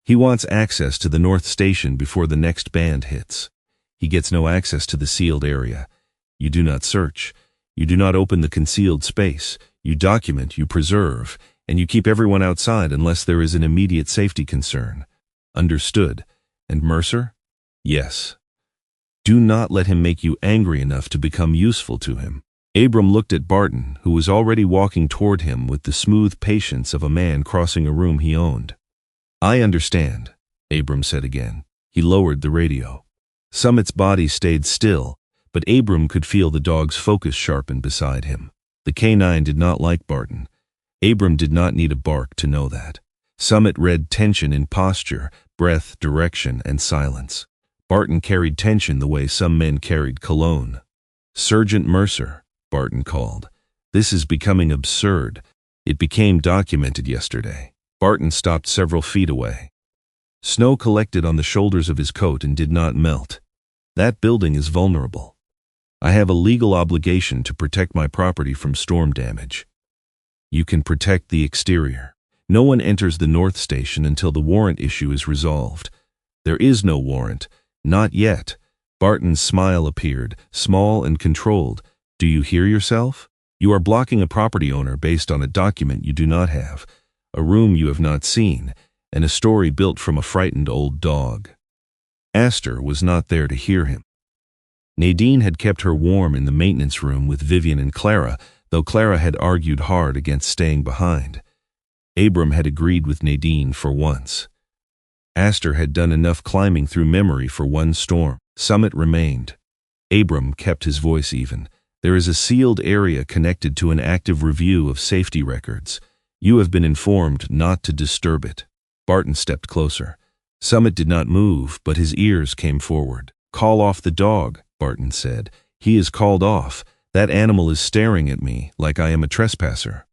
He wants access to the North Station before the next band hits. He gets no access to the sealed area. You do not search. You do not open the concealed space. You document, you preserve, and you keep everyone outside unless there is an immediate safety concern. Understood. And Mercer? Yes. Do not let him make you angry enough to become useful to him." Abram looked at Barton, who was already walking toward him with the smooth patience of a man crossing a room he owned. "I understand," Abram said again. He lowered the radio. Summit's body stayed still, but Abram could feel the dog's focus sharpen beside him. The canine did not like Barton. Abram did not need a bark to know that. Summit read tension in posture, breath, direction, and silence. Barton carried tension the way some men carried cologne. "Sergeant Mercer," Barton called. "This is becoming absurd. It became documented yesterday." Barton stopped several feet away. Snow collected on the shoulders of his coat and did not melt. "That building is vulnerable. I have a legal obligation to protect my property from storm damage." "You can protect the exterior. No one enters the North Station until the warrant issue is resolved." "There is no warrant. Not yet." Barton's smile appeared, small and controlled. "Do you hear yourself? You are blocking a property owner based on a document you do not have, a room you have not seen, and a story built from a frightened old dog." Aster was not there to hear him. Nadine had kept her warm in the maintenance room with Vivian and Clara, though Clara had argued hard against staying behind. Abram had agreed with Nadine for once. Aster had done enough climbing through memory for one storm. Summit remained. Abram kept his voice even. "There is a sealed area connected to an active review of safety records. You have been informed not to disturb it." Barton stepped closer. Summit did not move, but his ears came forward. "Call off the dog," Barton said. "He is called off. That animal is staring at me like I am a trespasser."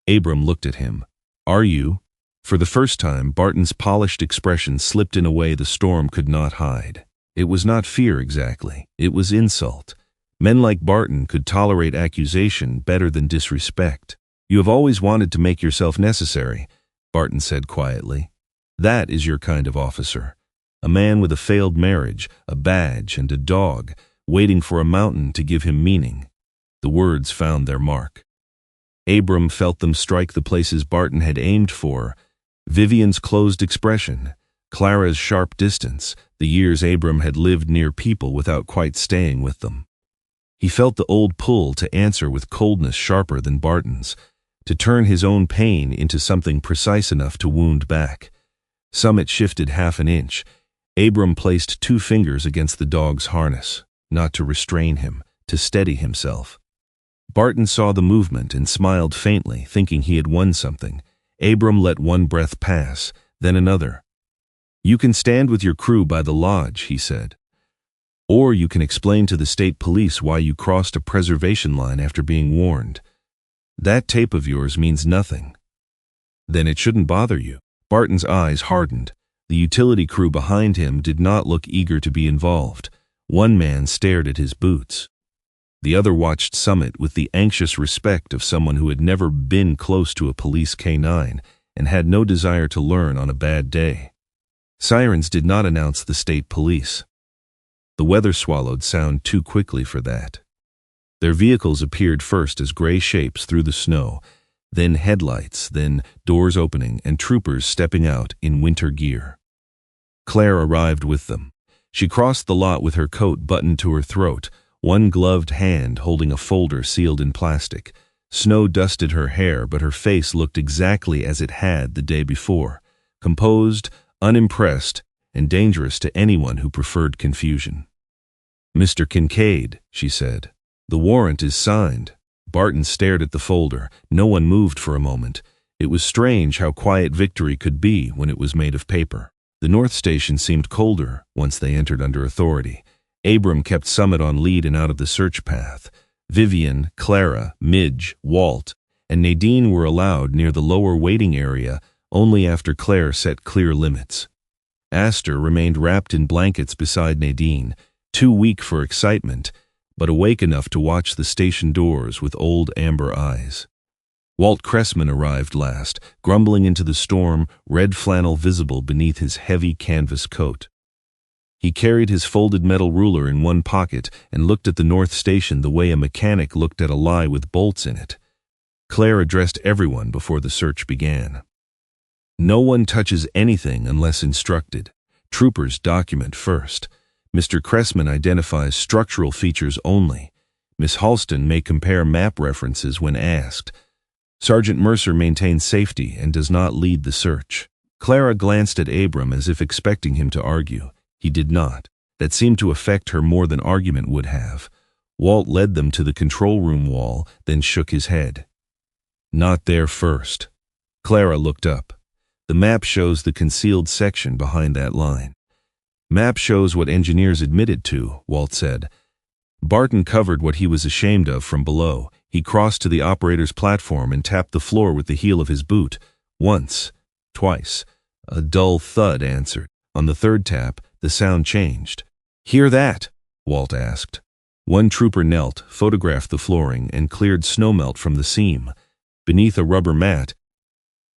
Abram looked at him. "Are you?" For the first time, Barton's polished expression slipped in a way the storm could not hide. It was not fear exactly. It was insult. Men like Barton could tolerate accusation better than disrespect. "You have always wanted to make yourself necessary," Barton said quietly. "That is your kind of officer. A man with a failed marriage, a badge, and a dog, waiting for a mountain to give him meaning." The words found their mark. Abram felt them strike the places Barton had aimed for. Vivian's closed expression, Clara's sharp distance, the years Abram had lived near people without quite staying with them. He felt the old pull to answer with coldness sharper than Barton's, to turn his own pain into something precise enough to wound back. Summit shifted half an inch. Abram placed 2 fingers against the dog's harness, not to restrain him, to steady himself. Barton saw the movement and smiled faintly, thinking he had won something. Abram let one breath pass, then another. "You can stand with your crew by the lodge," he said. "Or you can explain to the state police why you crossed a preservation line after being warned. That tape of yours means nothing." "Then it shouldn't bother you." Barton's eyes hardened. The utility crew behind him did not look eager to be involved. One man stared at his boots. The other watched Summit with the anxious respect of someone who had never been close to a police K-9 and had no desire to learn on a bad day. Sirens did not announce the state police. The weather swallowed sound too quickly for that. Their vehicles appeared first as gray shapes through the snow, then headlights, then doors opening and troopers stepping out in winter gear. Claire arrived with them. She crossed the lot with her coat buttoned to her throat, one gloved hand holding a folder sealed in plastic. Snow dusted her hair, but her face looked exactly as it had the day before, composed, unimpressed, and dangerous to anyone who preferred confusion. "Mr. Kincaid," she said, "the warrant is signed." Barton stared at the folder. No one moved for a moment. It was strange how quiet victory could be when it was made of paper. The North Station seemed colder once they entered under authority. Abram kept Summit on lead and out of the search path. Vivian, Clara, Midge, Walt, and Nadine were allowed near the lower waiting area only after Claire set clear limits. Aster remained wrapped in blankets beside Nadine, too weak for excitement, but awake enough to watch the station doors with old amber eyes. Walt Cressman arrived last, grumbling into the storm, red flannel visible beneath his heavy canvas coat. He carried his folded metal ruler in one pocket and looked at the North Station the way a mechanic looked at a lie with bolts in it. Claire addressed everyone before the search began. "No one touches anything unless instructed. Troopers document first. Mr. Cressman identifies structural features only. Miss Halston may compare map references when asked. Sergeant Mercer maintains safety and does not lead the search." Clara glanced at Abram as if expecting him to argue. He did not. That seemed to affect her more than argument would have. Walt led them to the control room wall, then shook his head. "Not there first." Clara looked up. "The map shows the concealed section behind that line." "Map shows what engineers admitted to," Walt said. Barton covered what he was ashamed of from below. He crossed to the operator's platform and tapped the floor with the heel of his boot. Once, twice. A dull thud answered. On the third tap, the sound changed. "Hear that?" Walt asked. One trooper knelt, photographed the flooring, and cleared snowmelt from the seam. Beneath a rubber mat,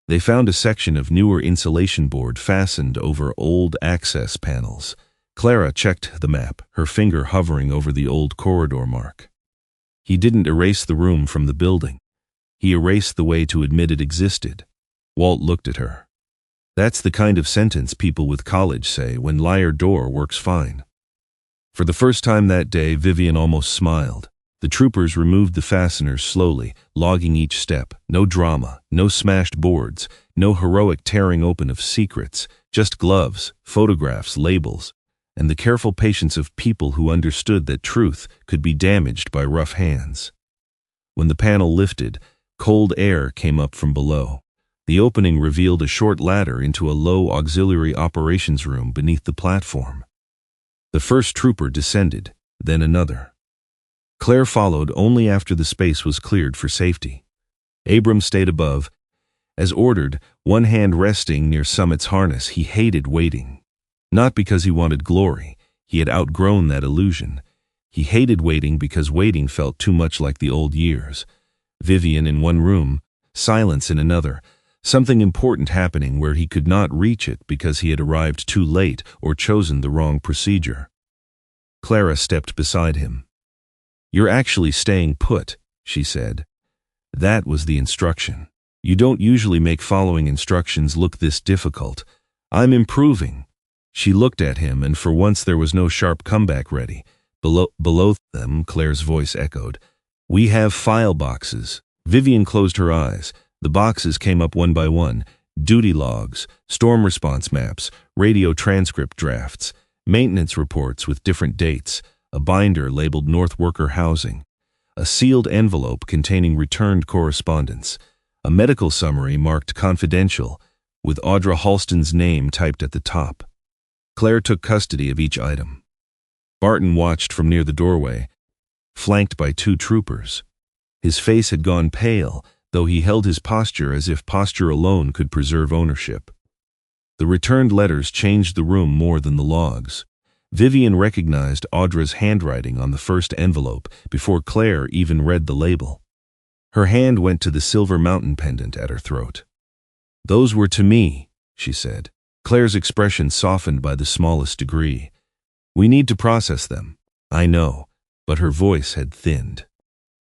they found a section of newer insulation board fastened over old access panels. Clara checked the map, her finger hovering over the old corridor mark. He didn't erase the room from the building. He erased the way to admit it existed. Walt looked at her. That's the kind of sentence people with college say when liar door works fine. For the first time that day, Vivian almost smiled. The troopers removed the fasteners slowly, logging each step. No drama, no smashed boards, no heroic tearing open of secrets, just gloves, photographs, labels, and the careful patience of people who understood that truth could be damaged by rough hands. When the panel lifted, cold air came up from below. The opening revealed a short ladder into a low auxiliary operations room beneath the platform. The first trooper descended, then another. Claire followed only after the space was cleared for safety. Abram stayed above. As ordered, one hand resting near Summit's harness. He hated waiting. Not because he wanted glory. He had outgrown that illusion. He hated waiting because waiting felt too much like the old years. Vivian in one room, silence in another, something important happening where he could not reach it because he had arrived too late or chosen the wrong procedure. Clara stepped beside him. "You're actually staying put," she said. That was the instruction. "You don't usually make following instructions look this difficult. I'm improving." She looked at him, and for once there was no sharp comeback ready. Below them, Claire's voice echoed. "We have file boxes." Vivian closed her eyes. The boxes came up one by one. Duty logs, storm response maps, radio transcript drafts, maintenance reports with different dates, a binder labeled North Worker Housing, a sealed envelope containing returned correspondence, a medical summary marked confidential, with Audra Halston's name typed at the top. Claire took custody of each item. Barton watched from near the doorway, flanked by 2 troopers. His face had gone pale, though he held his posture as if posture alone could preserve ownership. The returned letters changed the room more than the logs. Vivian recognized Audra's handwriting on the first envelope before Claire even read the label. Her hand went to the silver mountain pendant at her throat. "Those were to me," she said. Claire's expression softened by the smallest degree. "We need to process them." "I know," but her voice had thinned.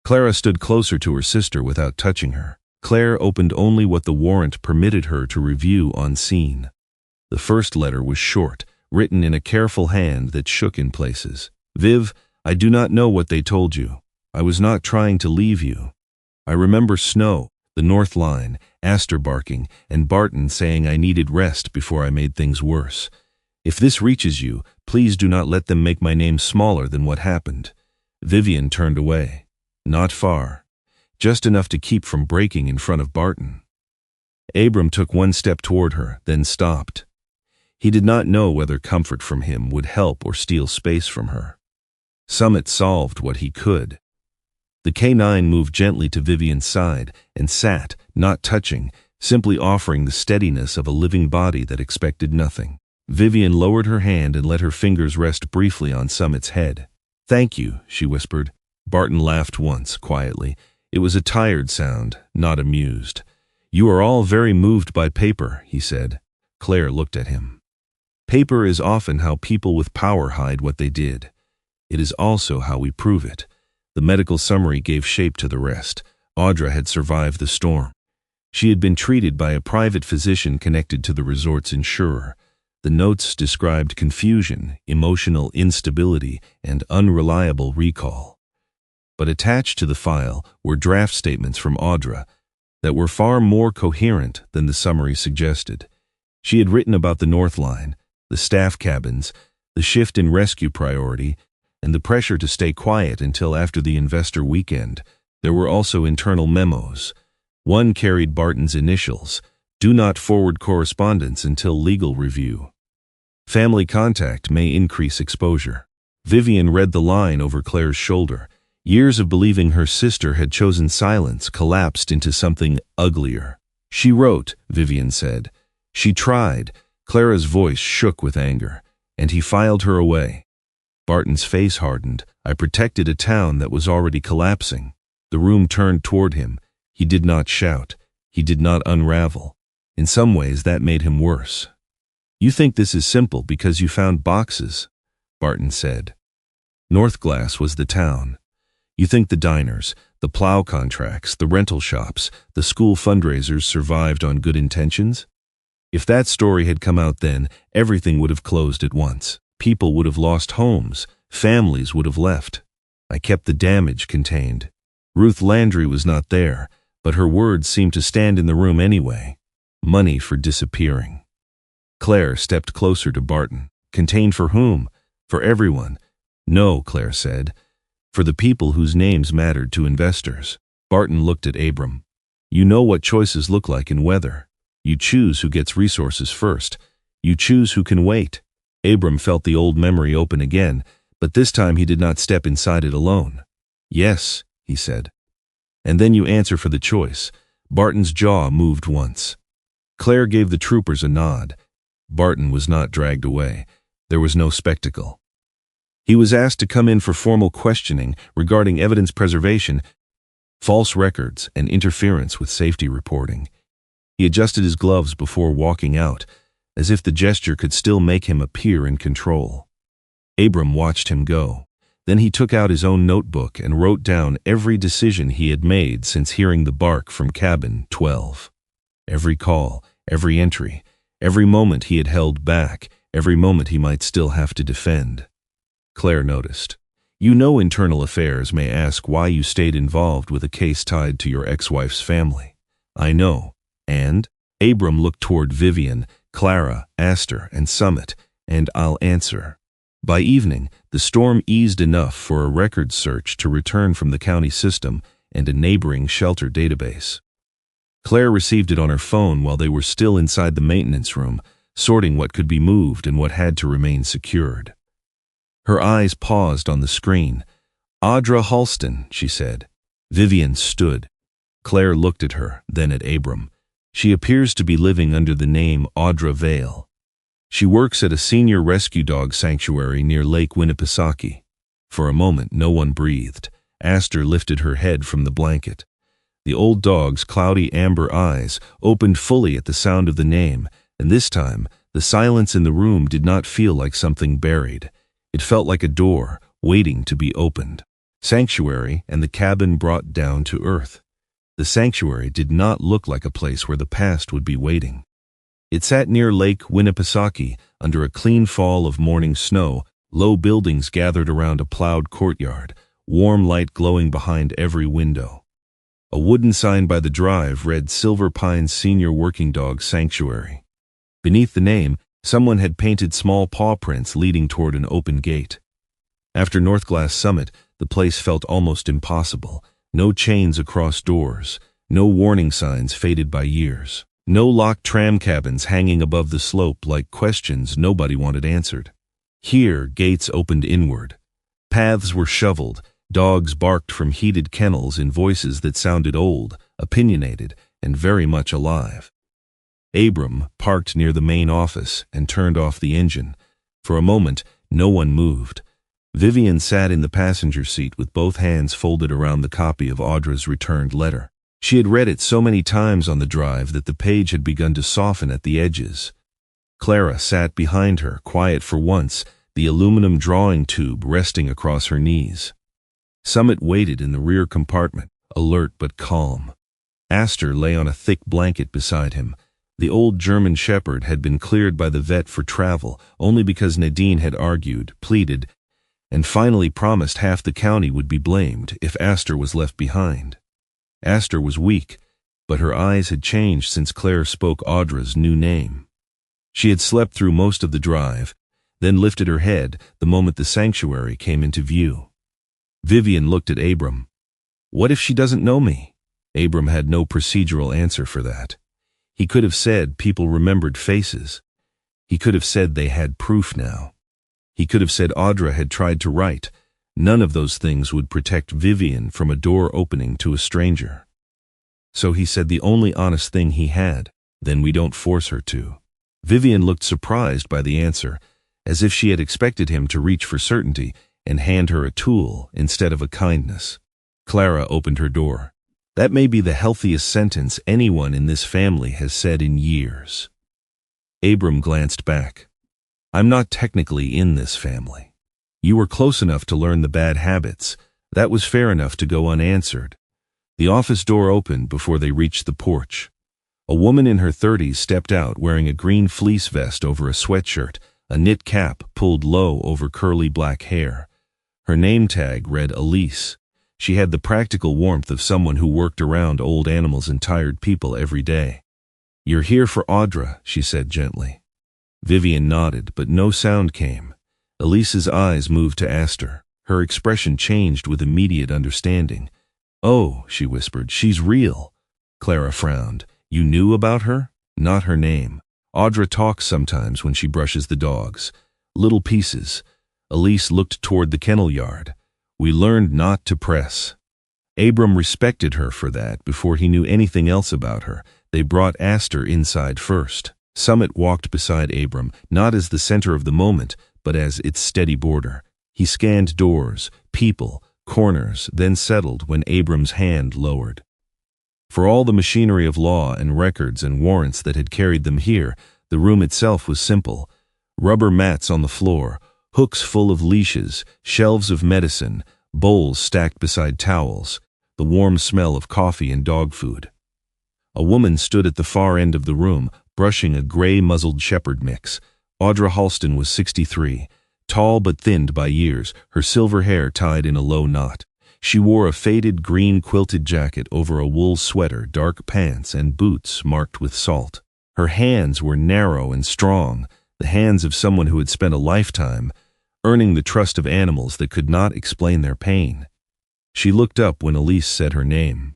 Clara stood closer to her sister without touching her. Claire opened only what the warrant permitted her to review on scene. The first letter was short, written in a careful hand that shook in places. "Viv, I do not know what they told you. I was not trying to leave you. I remember snow, the North Line, Aster barking, and Barton saying I needed rest before I made things worse. If this reaches you, please do not let them make my name smaller than what happened." Vivian turned away. Not far. Just enough to keep from breaking in front of Barton. Abram took one step toward her, then stopped. He did not know whether comfort from him would help or steal space from her. Summit solved what he could. The K-9 moved gently to Vivian's side and sat, not touching, simply offering the steadiness of a living body that expected nothing. Vivian lowered her hand and let her fingers rest briefly on Summit's head. "Thank you," she whispered. Barton laughed once, quietly. It was a tired sound, not amused. "You are all very moved by paper," he said. Claire looked at him. "Paper is often how people with power hide what they did. It is also how we prove it." The medical summary gave shape to the rest. Audra had survived the storm. She had been treated by a private physician connected to the resort's insurer. The notes described confusion, emotional instability, and unreliable recall. But attached to the file were draft statements from Audra that were far more coherent than the summary suggested. She had written about the North Line, the staff cabins, the shift in rescue priority, and the pressure to stay quiet until after the investor weekend. There were also internal memos. One carried Barton's initials: "Do not forward correspondence until legal review. Family contact may increase exposure." Vivian read the line over Claire's shoulder. Years of believing her sister had chosen silence collapsed into something uglier. "She wrote," Vivian said. "She tried." Clara's voice shook with anger, and he filed her away. Barton's face hardened. "I protected a town that was already collapsing." The room turned toward him. He did not shout. He did not unravel. In some ways, that made him worse. "You think this is simple because you found boxes," Barton said. Northglass was the town. You think the diners, the plow contracts, the rental shops, the school fundraisers survived on good intentions? If that story had come out then, everything would have closed at once. People would have lost homes. Families would have left. I kept the damage contained. Ruth Landry was not there, but her words seemed to stand in the room anyway. Money for disappearing. Claire stepped closer to Barton. Contained for whom? For everyone. No, Claire said. For the people whose names mattered to investors. Barton looked at Abram. You know what choices look like in weather. You choose who gets resources first. You choose who can wait. Abram felt the old memory open again, but this time he did not step inside it alone. Yes, he said. And then you answer for the choice. Barton's jaw moved once. Claire gave the troopers a nod. Barton was not dragged away. There was no spectacle. He was asked to come in for formal questioning regarding evidence preservation, false records, and interference with safety reporting. He adjusted his gloves before walking out, as if the gesture could still make him appear in control. Abram watched him go. Then he took out his own notebook and wrote down every decision he had made since hearing the bark from cabin 12. Every call, every entry, every moment he had held back, every moment he might still have to defend. Claire noticed. You know internal affairs may ask why you stayed involved with a case tied to your ex-wife's family. I know. And? Abram looked toward Vivian, Clara, Aster, and Summit, and I'll answer. By evening, the storm eased enough for a records search to return from the county system and a neighboring shelter database. Claire received it on her phone while they were still inside the maintenance room, sorting what could be moved and what had to remain secured. Her eyes paused on the screen. Audra Halston, she said. Vivian stood. Claire looked at her, then at Abram. She appears to be living under the name Audra Vale. She works at a senior rescue dog sanctuary near Lake Winnipesaukee. For a moment, no one breathed. Aster lifted her head from the blanket. The old dog's cloudy amber eyes opened fully at the sound of the name, and this time, the silence in the room did not feel like something buried. It felt like a door, waiting to be opened. Sanctuary and the cabin brought down to earth. The sanctuary did not look like a place where the past would be waiting. It sat near Lake Winnipesaukee, under a clean fall of morning snow. Low buildings gathered around a plowed courtyard, warm light glowing behind every window. A wooden sign by the drive read Silver Pines Senior Working Dog Sanctuary. Beneath the name, someone had painted small paw prints leading toward an open gate. After Northglass Summit, the place felt almost impossible. No chains across doors, no warning signs faded by years. No locked tram cabins hanging above the slope like questions nobody wanted answered. Here, gates opened inward. Paths were shoveled, dogs barked from heated kennels in voices that sounded old, opinionated, and very much alive. Abram parked near the main office and turned off the engine. For a moment, no one moved. Vivian sat in the passenger seat with both hands folded around the copy of Audra's returned letter. She had read it so many times on the drive that the page had begun to soften at the edges. Clara sat behind her, quiet for once, the aluminum drawing tube resting across her knees. Summit waited in the rear compartment, alert but calm. Aster lay on a thick blanket beside him. The old German shepherd had been cleared by the vet for travel only because Nadine had argued, pleaded, and finally promised half the county would be blamed if Aster was left behind. Aster was weak, but her eyes had changed since Claire spoke Audra's new name. She had slept through most of the drive, then lifted her head the moment the sanctuary came into view. Vivian looked at Abram. What if she doesn't know me? Abram had no procedural answer for that. He could have said people remembered faces. He could have said they had proof now. He could have said Audra had tried to write. None of those things would protect Vivian from a door opening to a stranger. So he said the only honest thing he had, then we don't force her to. Vivian looked surprised by the answer, as if she had expected him to reach for certainty and hand her a tool instead of a kindness. Clara opened her door. That may be the healthiest sentence anyone in this family has said in years. Abram glanced back. I'm not technically in this family. You were close enough to learn the bad habits. That was fair enough to go unanswered. The office door opened before they reached the porch. A woman in her 30s stepped out wearing a green fleece vest over a sweatshirt, a knit cap pulled low over curly black hair. Her name tag read Elise. She had the practical warmth of someone who worked around old animals and tired people every day. You're here for Audra, she said gently. Vivian nodded, but no sound came. Elise's eyes moved to Aster. Her expression changed with immediate understanding. Oh, she whispered, she's real. Clara frowned. You knew about her? Not her name. Audra talks sometimes when she brushes the dogs. Little pieces. Elise looked toward the kennel yard. We learned not to press. Abram respected her for that before he knew anything else about her. They brought Aster inside first. Summit walked beside Abram, not as the center of the moment, but as its steady border. He scanned doors, people, corners, then settled when Abram's hand lowered. For all the machinery of law and records and warrants that had carried them here, the room itself was simple. Rubber mats on the floor, hooks full of leashes, shelves of medicine, bowls stacked beside towels, the warm smell of coffee and dog food. A woman stood at the far end of the room, brushing a gray-muzzled shepherd mix. Audra Halston was 63, tall but thinned by years, her silver hair tied in a low knot. She wore a faded green quilted jacket over a wool sweater, dark pants, and boots marked with salt. Her hands were narrow and strong, the hands of someone who had spent a lifetime earning the trust of animals that could not explain their pain. She looked up when Elise said her name.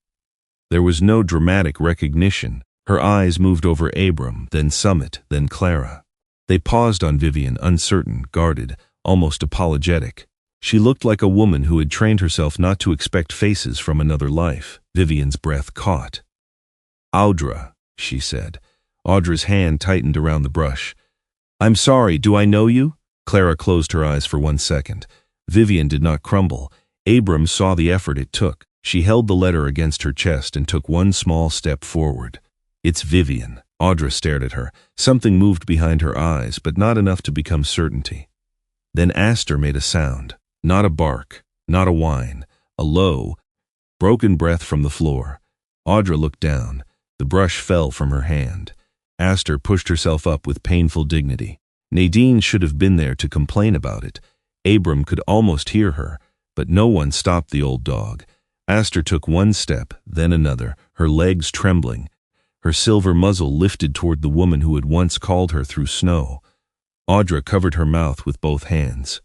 There was no dramatic recognition. Her eyes moved over Abram, then Summit, then Clara. They paused on Vivian, uncertain, guarded, almost apologetic. She looked like a woman who had trained herself not to expect faces from another life. Vivian's breath caught. Audra, she said. Audra's hand tightened around the brush. I'm sorry, do I know you? Clara closed her eyes for 1 second. Vivian did not crumble. Abram saw the effort it took. She held the letter against her chest and took one small step forward. It's Vivian. Audra stared at her. Something moved behind her eyes, but not enough to become certainty. Then Aster made a sound. Not a bark, not a whine, a low, broken breath from the floor. Audra looked down. The brush fell from her hand. Aster pushed herself up with painful dignity. Nadine should have been there to complain about it. Abram could almost hear her, but no one stopped the old dog. Aster took one step, then another, her legs trembling. Her silver muzzle lifted toward the woman who had once called her through snow. Audra covered her mouth with both hands.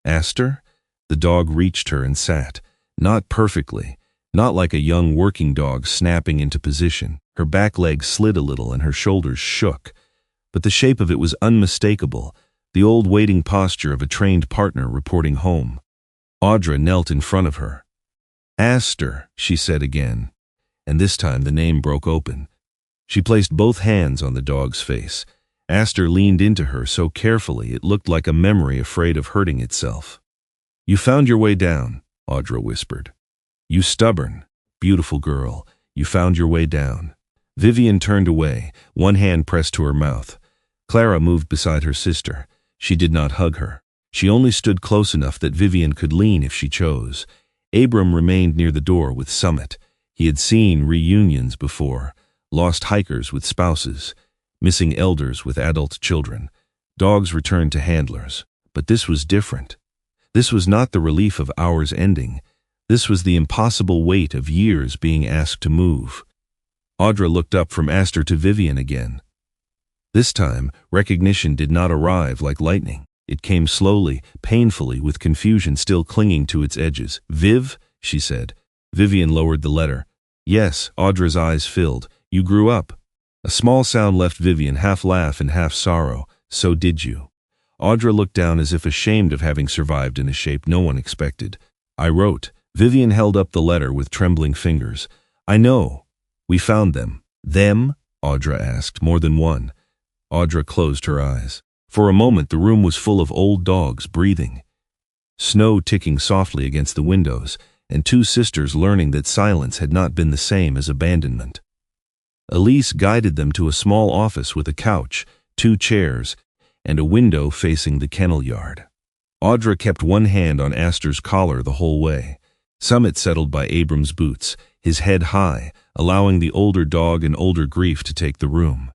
Aster? The dog reached her and sat. Not perfectly, not like a young working dog snapping into position. Her back legs slid a little and her shoulders shook. But the shape of it was unmistakable, the old waiting posture of a trained partner reporting home. Audra knelt in front of her. Aster, she said again, and this time the name broke open. She placed both hands on the dog's face. Aster leaned into her so carefully it looked like a memory afraid of hurting itself. You found your way down, Audra whispered. You stubborn, beautiful girl, you found your way down. Vivian turned away, one hand pressed to her mouth. Clara moved beside her sister. She did not hug her. She only stood close enough that Vivian could lean if she chose. Abram remained near the door with Summit. He had seen reunions before, lost hikers with spouses, missing elders with adult children. Dogs returned to handlers. But this was different. This was not the relief of hours ending. This was the impossible weight of years being asked to move. Audra looked up from Aster to Vivian again. This time, recognition did not arrive like lightning. It came slowly, painfully, with confusion still clinging to its edges. Viv, she said. Vivian lowered the letter. Yes, Audra's eyes filled. You grew up. A small sound left Vivian, half laugh and half sorrow. So did you. Audra looked down as if ashamed of having survived in a shape no one expected. I wrote. Vivian held up the letter with trembling fingers. I know. We found them. Them? Audra asked. More than one. Audra closed her eyes. For a moment the room was full of old dogs breathing. Snow ticking softly against the windows, and two sisters learning that silence had not been the same as abandonment. Elise guided them to a small office with a couch, 2 chairs, and a window facing the kennel yard. Audra kept one hand on Aster's collar the whole way. Summit settled by Abram's boots, his head high, allowing the older dog and older grief to take the room.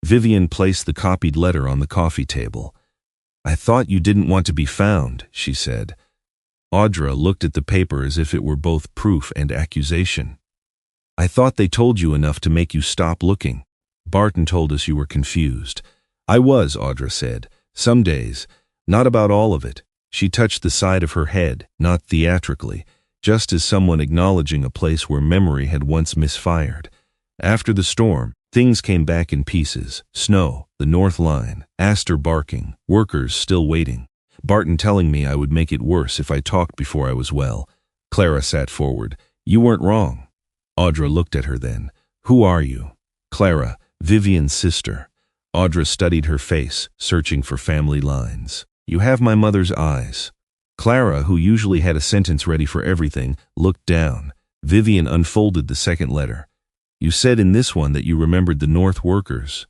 Vivian placed the copied letter on the coffee table. I thought you didn't want to be found, she said. Audra looked at the paper as if it were both proof and accusation. I thought they told you enough to make you stop looking. Barton told us you were confused. I was, Audra said. Some days. Not about all of it. She touched the side of her head, not theatrically, just as someone acknowledging a place where memory had once misfired. After the storm, things came back in pieces. Snow, the North Line, Aster barking, workers still waiting. Barton telling me I would make it worse if I talked before I was well. Clara sat forward. You weren't wrong. Audra looked at her then. Who are you? Clara, Vivian's sister. Audra studied her face, searching for family lines. You have my mother's eyes. Clara, who usually had a sentence ready for everything, looked down. Vivian unfolded the second letter. You said in this one that you remembered the North workers.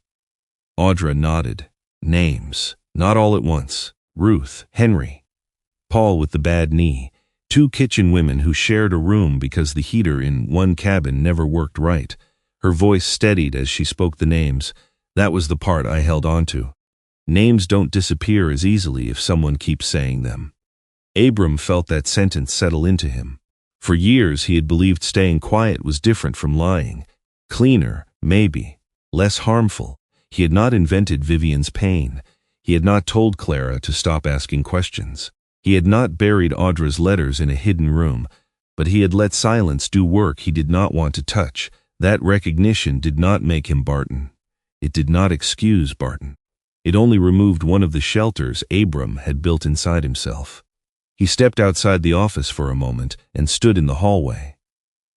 Audra nodded. Names. Not all at once. Ruth, Henry. Paul with the bad knee. 2 kitchen women who shared a room because the heater in one cabin never worked right. Her voice steadied as she spoke the names. That was the part I held on to. Names don't disappear as easily if someone keeps saying them. Abram felt that sentence settle into him. For years he had believed staying quiet was different from lying. Cleaner, maybe. Less harmful. He had not invented Vivian's pain. He had not told Clara to stop asking questions. He had not buried Audra's letters in a hidden room, but he had let silence do work he did not want to touch. That recognition did not make him Barton. It did not excuse Barton. It only removed one of the shelters Abram had built inside himself. He stepped outside the office for a moment and stood in the hallway.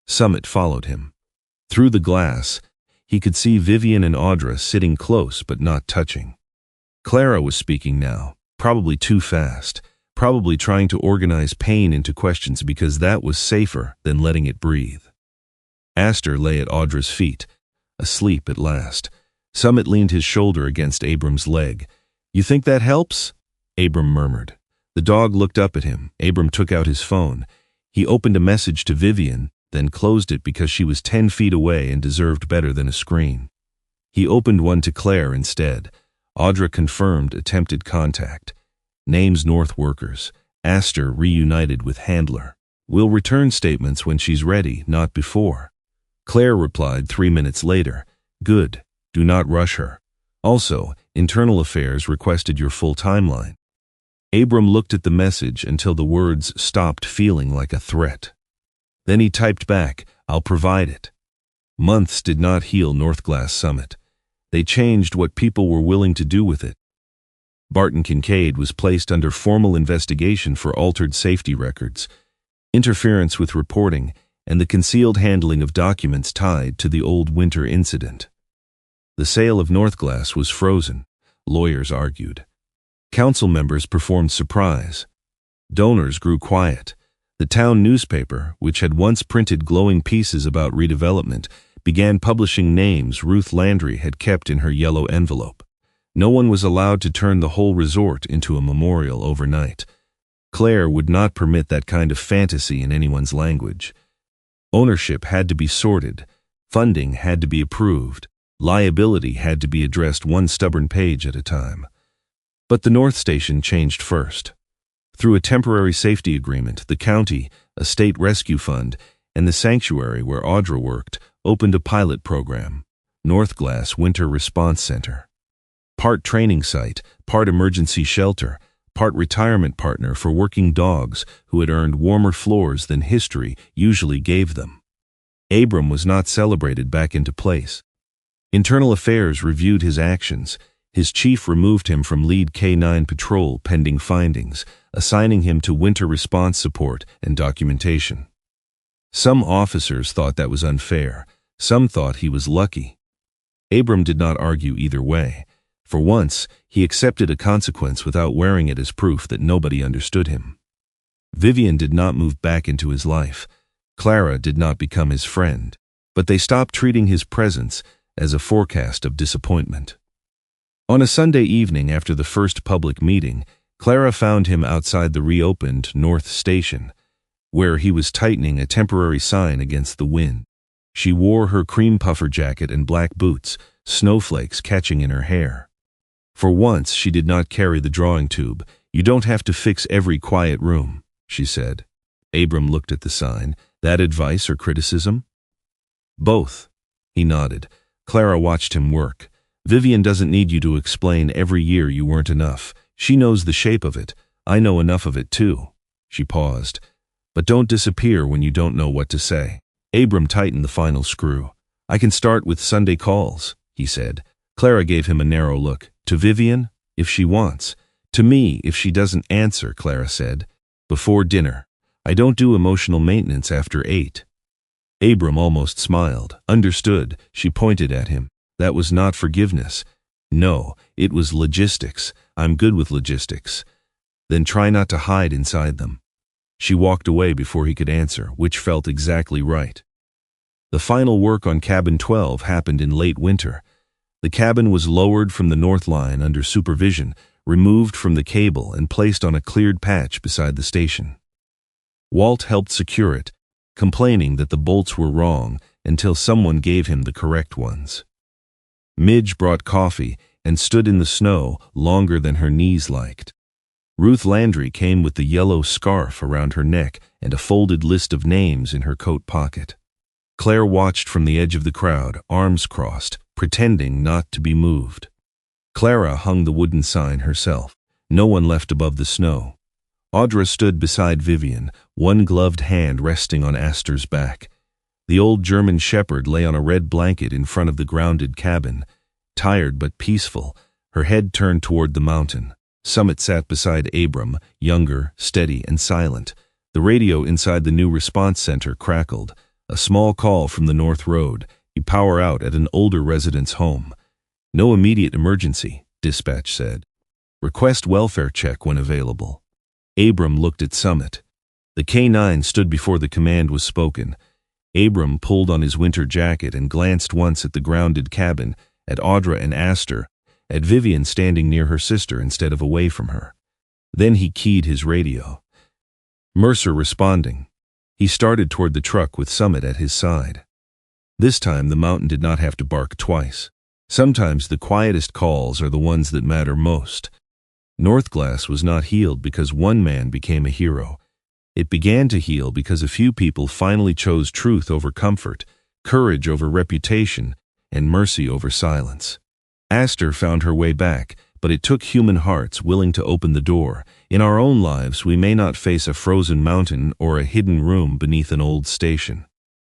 Summit followed him. Through the glass, he could see Vivian and Audra sitting close but not touching. Clara was speaking now, probably too fast, probably trying to organize pain into questions because that was safer than letting it breathe. Aster lay at Audra's feet, asleep at last. Summit leaned his shoulder against Abram's leg. You think that helps? Abram murmured. The dog looked up at him. Abram took out his phone. He opened a message to Vivian, then closed it because she was 10 feet away and deserved better than a screen. He opened one to Claire instead. Audra confirmed attempted contact. Names North workers. Aster reunited with Handler. We'll return statements when she's ready, not before. Claire replied 3 minutes later. Good. Do not rush her. Also, Internal Affairs requested your full timeline. Abram looked at the message until the words stopped feeling like a threat. Then he typed back, I'll provide it. Months did not heal Northglass Summit. They changed what people were willing to do with it. Barton Kincaid was placed under formal investigation for altered safety records, interference with reporting, and the concealed handling of documents tied to the old winter incident. The sale of Northglass was frozen, lawyers argued. Council members performed surprise. Donors grew quiet. The town newspaper, which had once printed glowing pieces about redevelopment, began publishing names Ruth Landry had kept in her yellow envelope. No one was allowed to turn the whole resort into a memorial overnight. Claire would not permit that kind of fantasy in anyone's language. Ownership had to be sorted. Funding had to be approved. Liability had to be addressed one stubborn page at a time. But the North Station changed first. Through a temporary safety agreement, the county, a state rescue fund, and the sanctuary where Audra worked opened a pilot program, Northglass Winter Response Center. Part training site, part emergency shelter, part retirement partner for working dogs who had earned warmer floors than history usually gave them. Abram was not celebrated back into place. Internal Affairs reviewed his actions. His chief removed him from lead K-9 patrol pending findings, assigning him to winter response support and documentation. Some officers thought that was unfair. Some thought he was lucky. Abram did not argue either way. For once, he accepted a consequence without wearing it as proof that nobody understood him. Vivian did not move back into his life. Clara did not become his friend. But they stopped treating his presence as a forecast of disappointment. On a Sunday evening after the first public meeting, Clara found him outside the reopened North Station, where he was tightening a temporary sign against the wind. She wore her cream puffer jacket and black boots, snowflakes catching in her hair. For once, she did not carry the drawing tube. You don't have to fix every quiet room, she said. Abram looked at the sign. That advice or criticism? Both. He nodded. Clara watched him work. Vivian doesn't need you to explain every year you weren't enough. She knows the shape of it. I know enough of it too. She paused. But don't disappear when you don't know what to say. Abram tightened the final screw. I can start with Sunday calls, he said. Clara gave him a narrow look. To Vivian, if she wants. To me, if she doesn't answer, Clara said. Before dinner. I don't do emotional maintenance after 8. Abram almost smiled. Understood, she pointed at him. That was not forgiveness. No, it was logistics. I'm good with logistics. Then try not to hide inside them. She walked away before he could answer, which felt exactly right. The final work on Cabin 12 happened in late winter. The cabin was lowered from the North Line under supervision, removed from the cable, and placed on a cleared patch beside the station. Walt helped secure it, complaining that the bolts were wrong until someone gave him the correct ones. Midge brought coffee and stood in the snow longer than her knees liked. Ruth Landry came with the yellow scarf around her neck and a folded list of names in her coat pocket. Claire watched from the edge of the crowd, arms crossed, pretending not to be moved. Clara hung the wooden sign herself. No one left above the snow. Audra stood beside Vivian, one gloved hand resting on Aster's back. The old German shepherd lay on a red blanket in front of the grounded cabin, tired but peaceful, her head turned toward the mountain. Summit sat beside Abram, younger, steady, and silent. The radio inside the new response center crackled. A small call from the North Road. You power out at an older resident's home. No immediate emergency, dispatch said. Request welfare check when available. Abram looked at Summit. The K-9 stood before the command was spoken. Abram pulled on his winter jacket and glanced once at the grounded cabin, at Audra and Aster, at Vivian standing near her sister instead of away from her. Then he keyed his radio. Mercer responding. He started toward the truck with Summit at his side. This time the mountain did not have to bark twice. Sometimes the quietest calls are the ones that matter most. Northglass was not healed because one man became a hero. It began to heal because a few people finally chose truth over comfort, courage over reputation, and mercy over silence. Aster found her way back, but it took human hearts willing to open the door. In our own lives, we may not face a frozen mountain or a hidden room beneath an old station.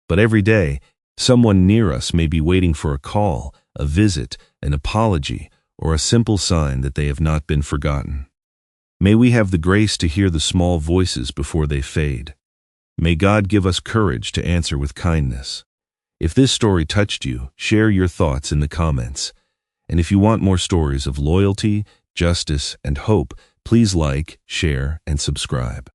But every day, someone near us may be waiting for a call, a visit, an apology, or a simple sign that they have not been forgotten. May we have the grace to hear the small voices before they fade. May God give us courage to answer with kindness. If this story touched you, share your thoughts in the comments. And if you want more stories of loyalty, justice, and hope, please like, share, and subscribe.